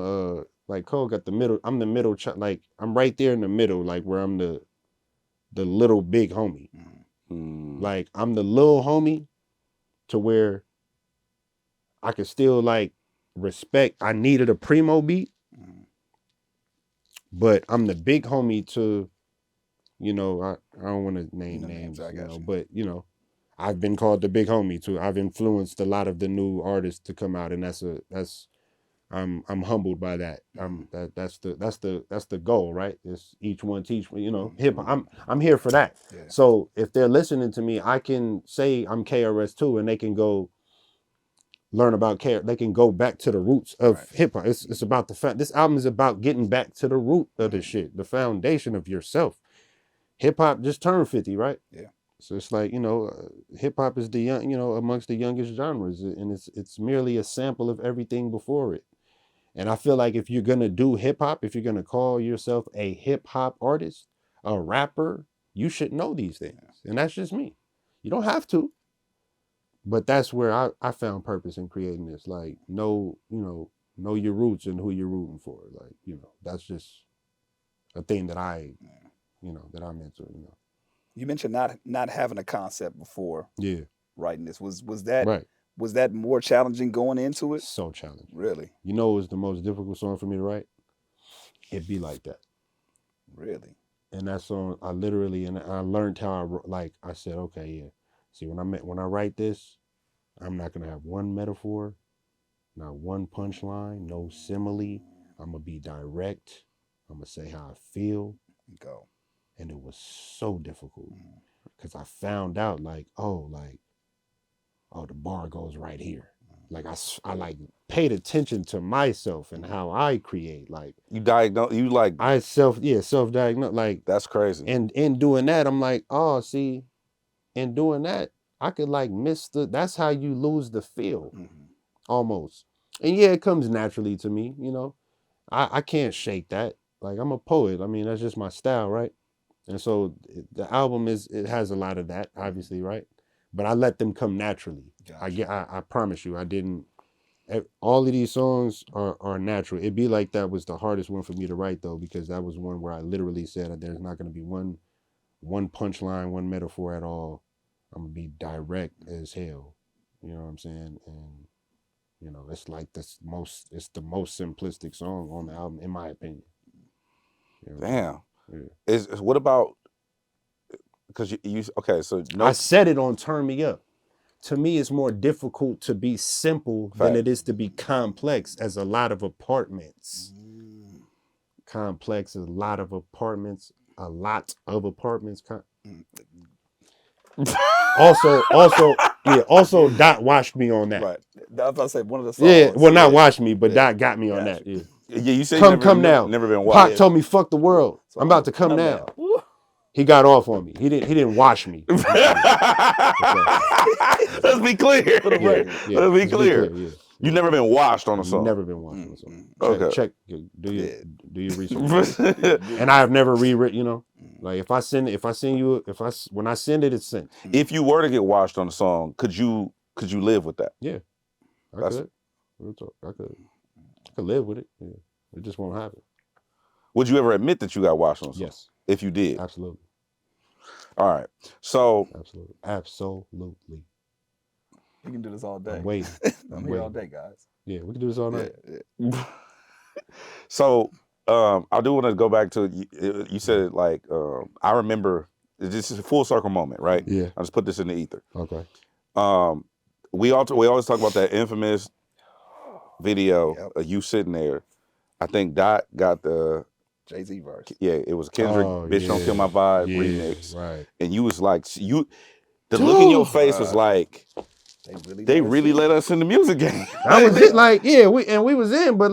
like Cole got the middle. I'm the middle. Like I'm right there in the middle. Like where I'm the little big homie. Like I'm the little homie to where I could still like respect. I needed a primo beat, but I'm the big homie to, I don't want to name names, but I've been called the big homie too. I've influenced a lot of the new artists to come out, and I'm humbled by that. That's the goal, right? It's each one teach me, hip hop. I'm here for that. Yeah. So if they're listening to me, I can say I'm KRS2 and they can go learn about care. They can go back to the roots of hip hop. It's about this album is about getting back to the root of the shit, the foundation of yourself. Hip hop just turned 50, right? Yeah. So it's like, hip hop is the young, amongst the youngest genres, and it's merely a sample of everything before it. And I feel like if you're gonna do hip hop, if you're gonna call yourself a hip hop artist, a rapper, you should know these things. And that's just me. You don't have to, but that's where I found purpose in creating this. Like, know your roots and who you're rooting for. Like, that's just a thing that that I'm into. You mentioned not having a concept before Yeah. writing this. Was that Right. was that more challenging going into it? So challenging. Really? It was the most difficult song for me to write. It'd be like that. Really? And that song, I learned how I said, okay, yeah. See, when I write this, I'm not gonna have one metaphor, not one punchline, no simile. I'm gonna be direct. I'm gonna say how I feel. Go. And it was so difficult because I found out the bar goes right here. Like I paid attention to myself and how I create. Like You diagnose. You like. I self-diagnose. Like That's crazy. And in doing that, I'm like, oh, see, in doing that, I could miss that's how you lose the feel, almost. And yeah, it comes naturally to me, I can't shake that. Like, I'm a poet. I mean, that's just my style, right? And so the album it has a lot of that, obviously, right? But I let them come naturally. Gotcha. I promise you, I didn't. All of these songs are natural. It'd be like that was the hardest one for me to write though, because that was one where I literally said that there's not going to be one punchline, one metaphor at all. I'm gonna be direct as hell. You know what I'm saying? And it's like it's the most simplistic song on the album, in my opinion. Damn. Yeah. What about? Because you okay? So I said it on Turn Me Up. To me, it's more difficult to be simple than it is to be complex, as a lot of apartments. Complex is a lot of apartments. A lot of apartments. Also, Dot watched me on that. Right. I was about to say one of the songs. Yeah, well, not watched me, but Dot got me on that. Yeah. Yeah, you said come now. Never been watched. Pac told me, "Fuck the world. I'm about to come now." He got off on me. He didn't watch me. Let's be clear. Let's be clear. Yeah. You never been watched on a song. Never been watched on a song. Okay. Check. Do your research. And I have never rewritten. Like when I send it, it's sent. If you were to get watched on a song, could you live with that? Yeah, I could. I could live with it. Yeah. It just won't happen. Would you ever admit that you got watched on a song? Yes. If you did. Absolutely. All right. So. Absolutely. We can do this all day. I'm waiting. I'm here all day, guys. Yeah, we can do this all night. Yeah. So I do want to go back to you said I remember this is a full circle moment, right? Yeah. I just put this in the ether. Okay. We always talk about that infamous video of you sitting there. I think Dot got the Jay-Z verse. Yeah, it was Kendrick, Bitch Don't Kill My Vibe remix. Right. And you was like, the look in your face was like, they really let us in the music game. That was it. Like, yeah, we was in, but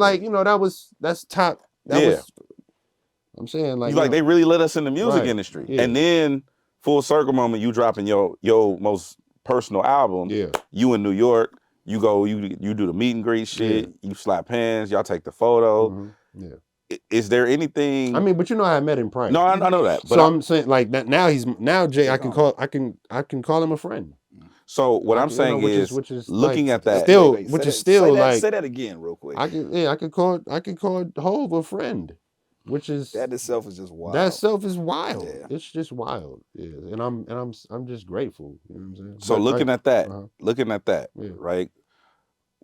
that's top. I'm saying like they really let us in the music industry. Yeah. And then full circle moment, you dropping your most personal album. Yeah. You in New York, you go, you do the meet and greet shit, you slap hands, y'all take the photo. Mm-hmm. Yeah. Is there anything? I mean, but I met him prior. No, I know that. But so I'm saying like that now Jay, I can call him a friend. So what I'm saying is looking at that, say that again real quick. I can call Hove a friend, which is that itself is just wild. That itself is wild. Yeah. It's just wild. Yeah, and I'm just grateful. You know what I'm saying? So looking at that, right?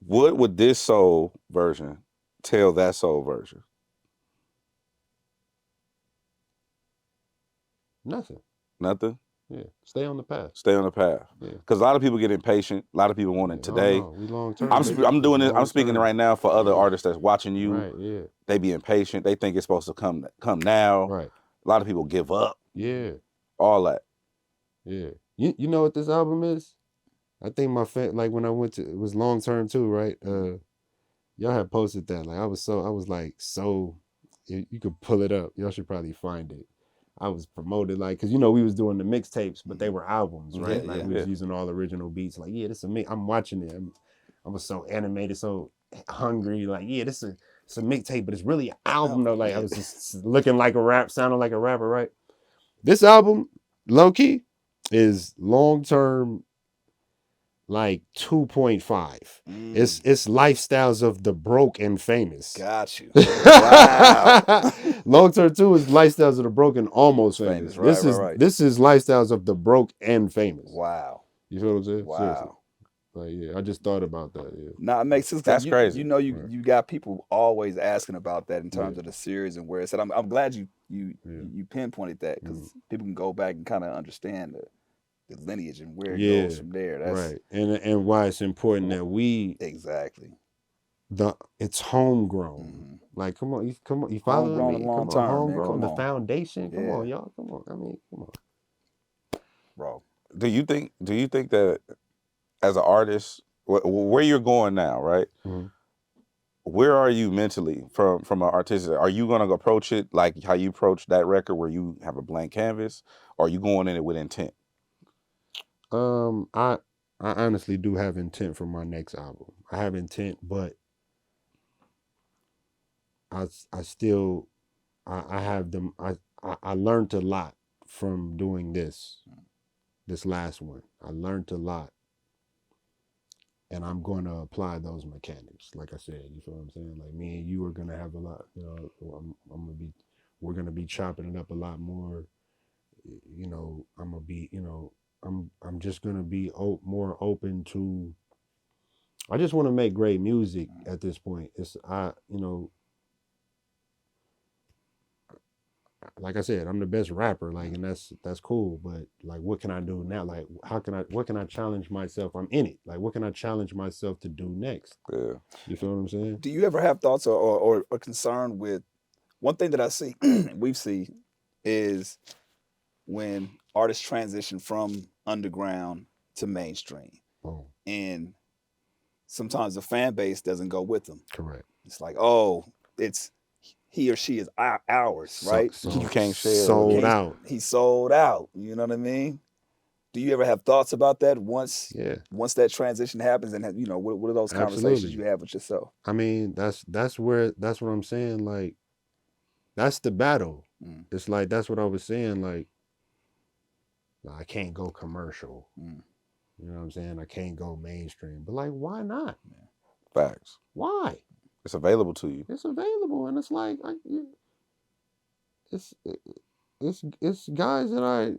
What would this soul version tell that soul version? Nothing. Nothing? Yeah. Stay on the path. Stay on the path. Yeah. Because a lot of people get impatient. A lot of people want it today. Oh, no. We long term. I'm doing it. I'm speaking right now for other artists that's watching you. Right, yeah. They be impatient. They think it's supposed to come now. Right. A lot of people give up. Yeah. All that. Yeah. You know what this album is? I think like when I went to, it was long term too, right? Y'all had posted that. Like I was like, you could pull it up. Y'all should probably find it. I was promoted like, cause we was doing the mixtapes, but they were albums, right? Yeah, like we was using all original beats. Like, yeah, this is a mix. I'm watching it. I was so animated, so hungry. Like, yeah, it's a mixtape, but it's really an album though. Like I was just looking like a rap, sounding like a rapper, right? This album, low key, is long term like 2.5. It's lifestyles of the broke and famous. Got you. Wow. Long term 2 is lifestyles of the broke and almost famous. Right, this is lifestyles of the broke and famous. Wow. You feel what I'm saying? Wow. Seriously. Like, yeah, I just thought about that. Yeah. Nah, it makes sense. That's crazy. You got people always asking about that in terms of the series and where it's at. I'm glad you pinpointed that because people can go back and kind of understand the lineage and where it goes from there. That's right. And why it's important that we exactly it's homegrown. Like, come on, you follow homegrown me? Long term, homegrown, man. the foundation. Come on, y'all. Come on. I mean, come on, bro. Do you think that as an artist, where you're going now, right? Mm-hmm. Where are you mentally from an artistic? Are you gonna approach it like how you approach that record, where you have a blank canvas, or are you going in it with intent? I honestly do have intent for my next album. I have intent, but I still have them. I learned a lot from doing this last one. I learned a lot, and I'm going to apply those mechanics. Like I said, you feel what I'm saying? Like me and you are going to have a lot. We're going to be chopping it up a lot more. I'm gonna be. I'm just going to be more open to. I just want to make great music at this point. Like I said, I'm the best rapper, like, and that's cool. But like, what can I do now? Like, what can I challenge myself? I'm in it. Like, what can I challenge myself to do next? Yeah. You feel what I'm saying? Do you ever have thoughts or concern with one thing that I see, we see, is when artists transition from underground to mainstream, and sometimes the fan base doesn't go with them. Correct. It's like, oh, it's he or she is ours, right? You can't share. Sold out. He's sold out. You know what I mean? Do you ever have thoughts about that once that transition happens, and what are those conversations you have with yourself? I mean, that's what I'm saying. Like, that's the battle. It's like, that's what I was saying. Like, I can't go commercial. You know what I'm saying? I can't go mainstream. But like, why not? Facts. Why? It's available to you. It's available, and it's like, it's guys that I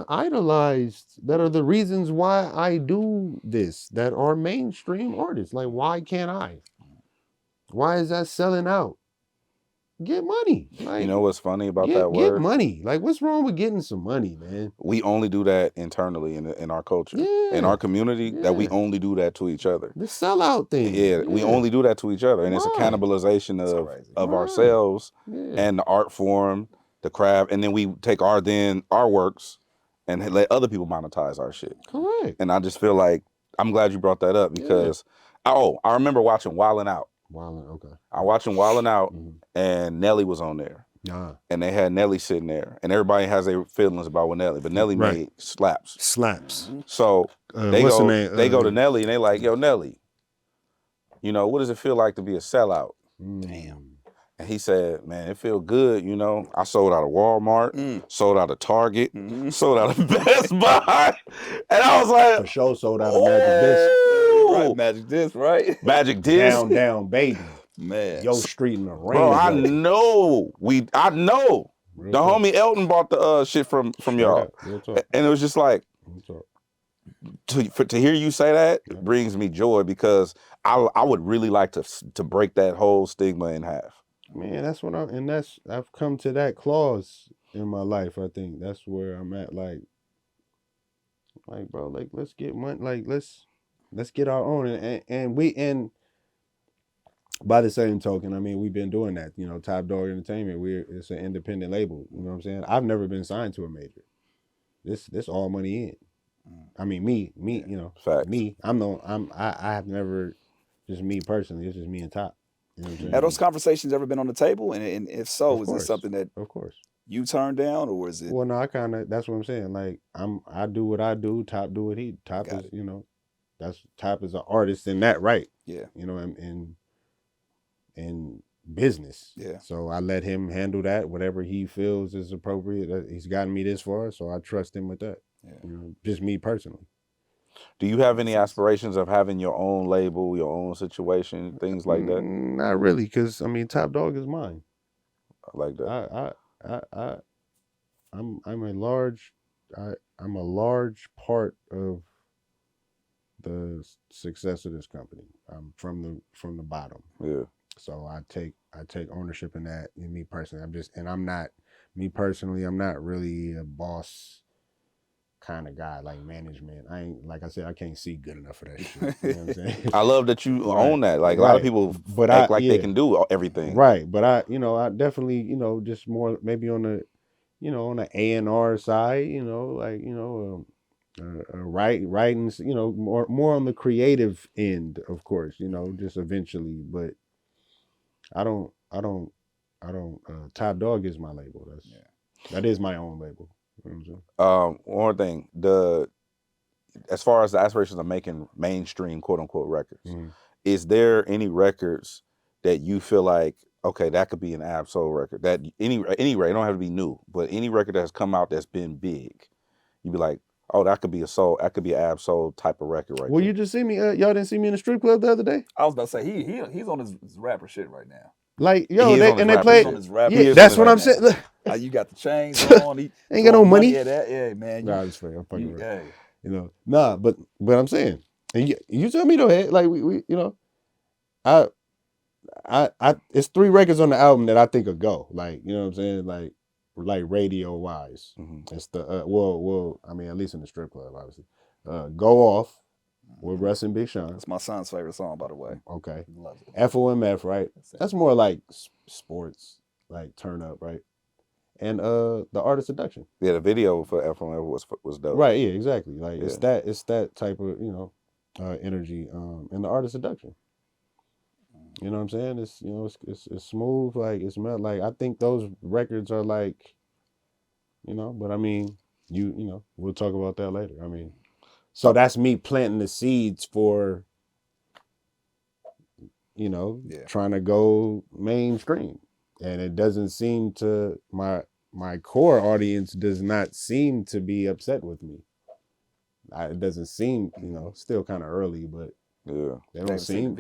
idolized, that are the reasons why I do this, that are mainstream artists. Like, why can't I? Why is that selling out? Get money. Like, you know what's funny about that word? Get money. Like, what's wrong with getting some money, man? We only do that internally in our culture, in our community. That we only do that to each other. The sellout thing. Yeah, we only do that to each other, and it's a cannibalization of ourselves and the art form, the craft, and then we take our works and let other people monetize our shit. Correct. And I just feel like, I'm glad you brought that up, because I remember watching Wildin' Out. I watched him Wildin' Out, and Nelly was on there. And they had Nelly sitting there, and everybody has their feelings about what Nelly, but Nelly made slaps. So they go to Nelly, and they like, yo, Nelly, what does it feel like to be a sellout? Damn. And he said, man, it feel good, I sold out of Walmart, sold out of Target, sold out of Best Buy. And I was like, for sure sold out of Magic Disc. Right, Magic Disc, right? Magic Disc. Down, baby. Man. Yo Street in the rain. Bro, I know. The homie Elton bought the shit from y'all. And it was just like, to hear you say that brings me joy, because I would really like to break that whole stigma in half. Man, I've come to that clause in my life. I think that's where I'm at. Like bro, like let's get money. Like let's get our own. And by the same token, I mean we've been doing that. You know, Top Dog Entertainment. It's an independent label. You know what I'm saying? I've never been signed to a major. This all money in. I mean me. Yeah. You know, Facts. me. I have never, just me personally. It's just me and Top. You know what I'm saying? Have those conversations ever been on the table? And if so, Of is this course, something that of course. you turned down, or is it? Well, no, I kind of. That's what I'm saying. Like I do what I do. Top do what he. Top Got is it. you know, that's Top is an artist in that right. Yeah. You know, in business. Yeah. So I let him handle that. Whatever he feels is appropriate. He's gotten me this far, so I trust him with that. Yeah. You know, just me personally. Do you have any aspirations of having your own label, your own situation, things like that? Not really, because I mean, Top Dog is mine. I like that. I'm a large I'm a large part of the success of this company. I'm from the bottom. Yeah. So I take ownership in that. And me personally, I'm not me personally. I'm not really a boss kind of guy like management. I ain't, like I said, I can't see good enough for that shit. You know what I'm saying? I love that you Right. own that. Like a lot of Right. people But act I- like they yeah. can do everything. Right, but I definitely, just more maybe on the, on the A&R side, like, writing, more on the creative end, of course, just eventually. But I don't, Top Dog is my label. That is my own label. You know what I'm saying? One more thing, as far as the aspirations of making mainstream quote unquote records, is there any records that you feel like, okay, that could be an Ab-Soul record, that any record, it don't have to be new, but any record that's come out that's been big, you'd be like, oh, that could be that could be an Ab-Soul type of record right Well, there. you just see me. Y'all didn't see me in the strip club the other day. I was about to say he's on his rapper shit right now. Like, yo, He's on his they rapper played. shit. On his rapper Yeah, shit that's what right I'm now. saying. Look. You got the chains on. He Ain't got no throwing money. at that. Yeah, man. Nah, I'm just fucking around. Hey. Nah, but I'm saying, and you tell me though, hey, like we I it's 3 records on the album that I think will go. Like, you know what I'm saying? Like radio wise. It's the well, I mean, at least in the strip club, obviously. Go Off with Russ and Big Sean. That's my son's favorite song, by the way. Okay. He loves it. FOMF, right? That's more like sports, like turn up, right? And the Art of Seduction. Yeah, the video for FOMF was dope. Right, yeah, exactly. Like it's that type of, energy. And the Art of Seduction. You know what I'm saying? It's it's smooth, like it's like I think those records are like, but I mean, we'll talk about that later. I mean, so that's me planting the seeds for, trying to go mainstream. And it doesn't seem to my core audience does not seem to be upset with me. It doesn't seem, still kind of early, but yeah, they don't seem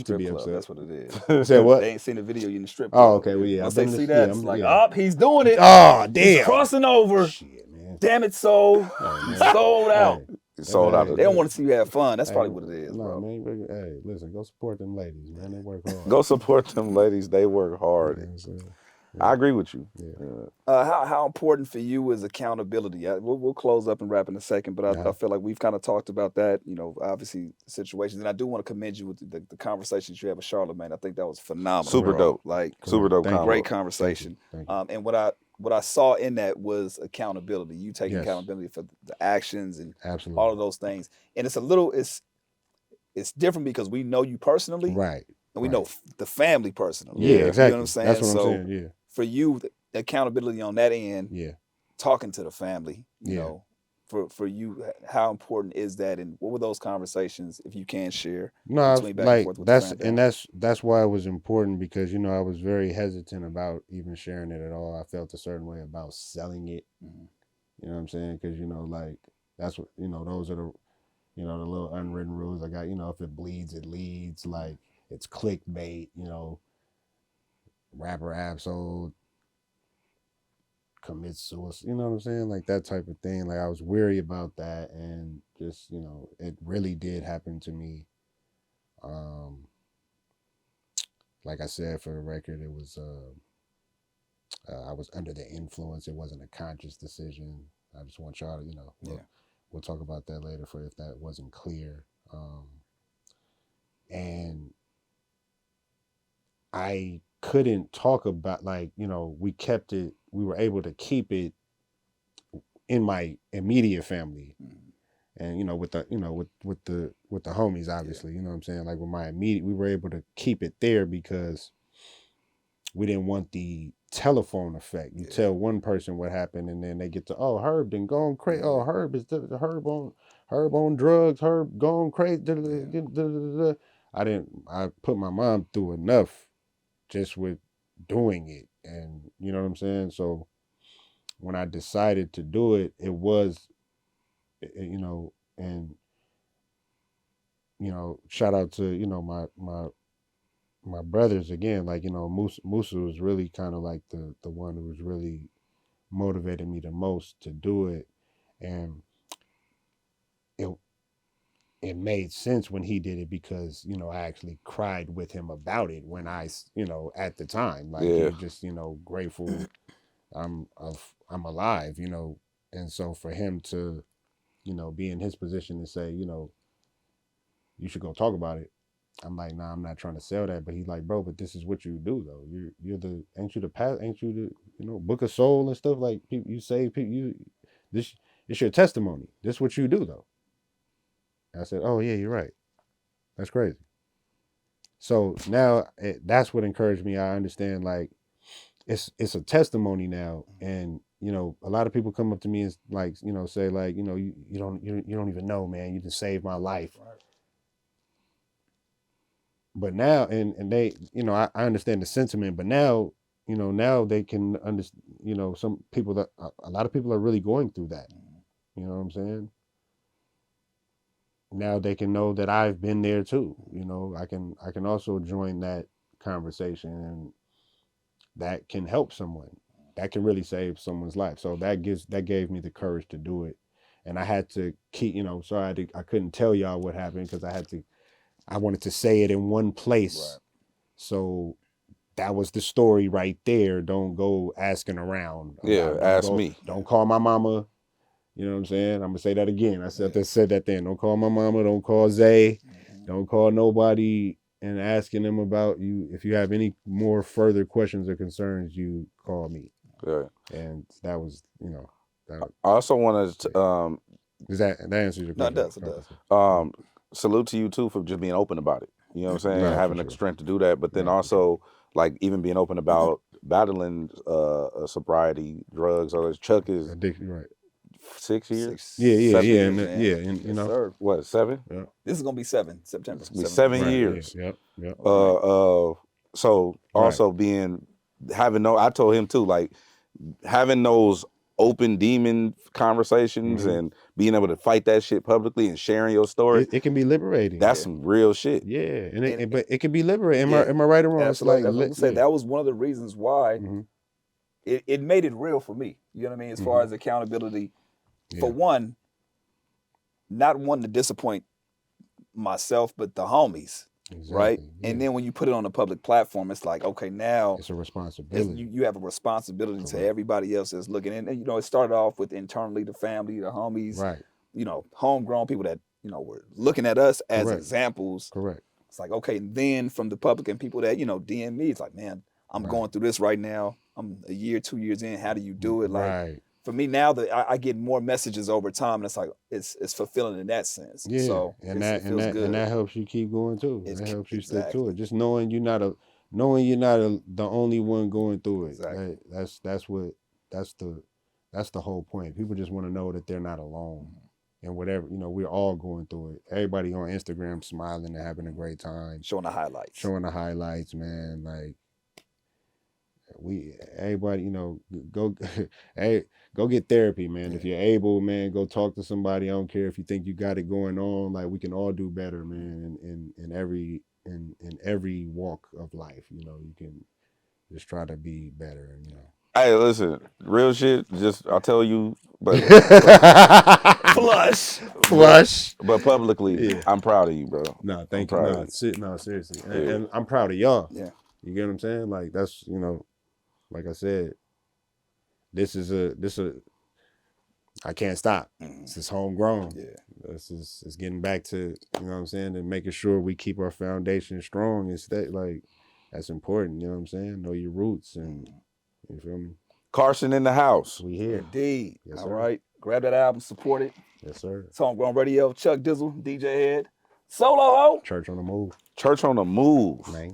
to be upset. That's what it is. Say what? They ain't seen the video in the strip club. Oh, okay. Well, yeah. Once they see that, it's like, he's doing it. Oh, damn. He's crossing over. Shit, man. Damn it, sold. He's sold out. Sold out. They don't want to see you have fun. That's probably what it is, bro. Man, hey, listen, go support them ladies, man. They work hard. Go support them ladies. They work hard. I agree with you. Yeah. How important for you is accountability? We'll close up and wrap in a second, but I feel like we've kind of talked about that. Obviously situations, and I do want to commend you with the conversations you have with Charlamagne. I think that was phenomenal. Super dope. Like super dope. Great conversation. Thank you. And what I saw in that was accountability. You taking accountability for the actions and absolutely all of those things. And it's different because we know you personally, right? And we know the family personally. Yeah, exactly. You know what I'm saying? That's what I'm saying. Yeah. For you, the accountability on that end, talking to the family, you know, for you, how important is that, and what were those conversations, if you can share? No, like that's why it was important, because I was very hesitant about even sharing it at all. I felt a certain way about selling it. Mm-hmm. You know what I'm saying? Because like that's what those are the the little unwritten rules I got. If it bleeds, it leads. Like it's clickbait. Rapper Ab-Soul commits suicide, you know what I'm saying? Like that type of thing. Like I was weary about that, and just, it really did happen to me. Like I said, for the record, it was I was under the influence. It wasn't a conscious decision. I just want y'all to, we'll talk about that later for if that wasn't clear. And I couldn't talk about, like, we were able to keep it in my immediate family. And with the with the homies, obviously, you know what I'm saying, like with my immediate, we were able to keep it there because we didn't want the telephone effect. You tell one person what happened, and then they get to, oh, Herb done gone crazy. Oh, Herb is the Herb on drugs. Herb gone crazy. I put my mom through enough just with doing it, and you know what I'm saying. So when I decided to do it, it was, and shout out to my brothers again. Like, Musa was really kind of like the one who was really motivated me the most to do it. And it it made sense when he did it because I actually cried with him about it when I at the time, like, he was just grateful I'm alive, and so for him to be in his position to say, you should go talk about it. I'm like, nah, I'm not trying to sell that. But he's like, bro, but this is what you do though. You're the ain't you the past, ain't you the book of soul and stuff, like people, you save people, this it's your testimony. This is what you do though. And I said, oh yeah, you're right. That's crazy. So now that's what encouraged me. I understand, like, it's a testimony now, and a lot of people come up to me and, like, say, like, you don't even know, man, you just saved my life. Right. But now, and they, I understand the sentiment, but now, now they can understand, some people that, a lot of people are really going through that. You know what I'm saying? Now they can know that I've been there too. I can also join that conversation, and that can help someone. That can really save someone's life. So that gave me the courage to do it. And I had to keep, so I couldn't tell y'all what happened because I wanted to say it in one place. Right. So that was the story right there. Don't go asking around. Ask me. Don't call my mama. You know what I'm saying? I'm going to say that again. I said that then. Don't call my mama. Don't call Zay. Don't call nobody and asking them about you. If you have any more further questions or concerns, you call me. Right. And that was, I also wanted to, does that answer your question? No, it does. Salute to you too for just being open about it. You know what I'm saying? Having the strength to do that, but then also like even being open about battling sobriety, drugs, or Chuck is addiction, right? 6 years. Yeah. And what, 7? Yeah. This is gonna be 7 September. It's gonna be 7 years. Yep. So also I told him too, like having those open demon conversations and being able to fight that shit publicly and sharing your story, it can be liberating. That's some real shit. Yeah, but it can be liberating. Am I right or wrong? Absolutely. It's like, say that was one of the reasons why it made it real for me. You know what I mean? As far as accountability, for one, not wanting to disappoint myself, but the homies. Exactly. Right? Yeah. And then when you put it on a public platform, it's like, okay, now it's a responsibility. You have a responsibility to everybody else that's looking. And it started off with internally the family, the homies, right? Homegrown people that were looking at us as examples. Correct. It's like, okay, and then from the public and people that DM me, it's like, man, I'm going through this right now. I'm a year, 2 years in. How do you do it? Like, for me now that I get more messages over time, and it's like it's fulfilling in that sense. Yeah, so it feels good. And that helps you keep going too. That helps you stick to it. Just knowing you're not the only one going through it. Exactly. That's the whole point. People just want to know that they're not alone. And whatever, we're all going through it. Everybody on Instagram smiling and having a great time, showing the highlights, man. Like, everybody, go get therapy, man. If you're able, man, go talk to somebody. I don't care if you think you got it going on. Like, we can all do better, man. In every walk of life, you can just try to be better. Hey, listen, real shit. Just I'll tell you, but flush. But publicly, I'm proud of you, bro. No, thank you. No, seriously, and I'm proud of y'all. Yeah, you get what I'm saying? Like, that's like I said, this I can't stop. This is homegrown. Yeah. It's getting back to, you know what I'm saying, and making sure we keep our foundation strong and stay, like, that's important, you know what I'm saying? Know your roots and you feel me? Carson in the house. We here. Indeed. Yes, All sir. right. Grab that album, support it. Yes, sir. It's Homegrown Radio. Chuck Dizzle, DJ Head. Solo Ho. Church on the move. Church on the move. Man.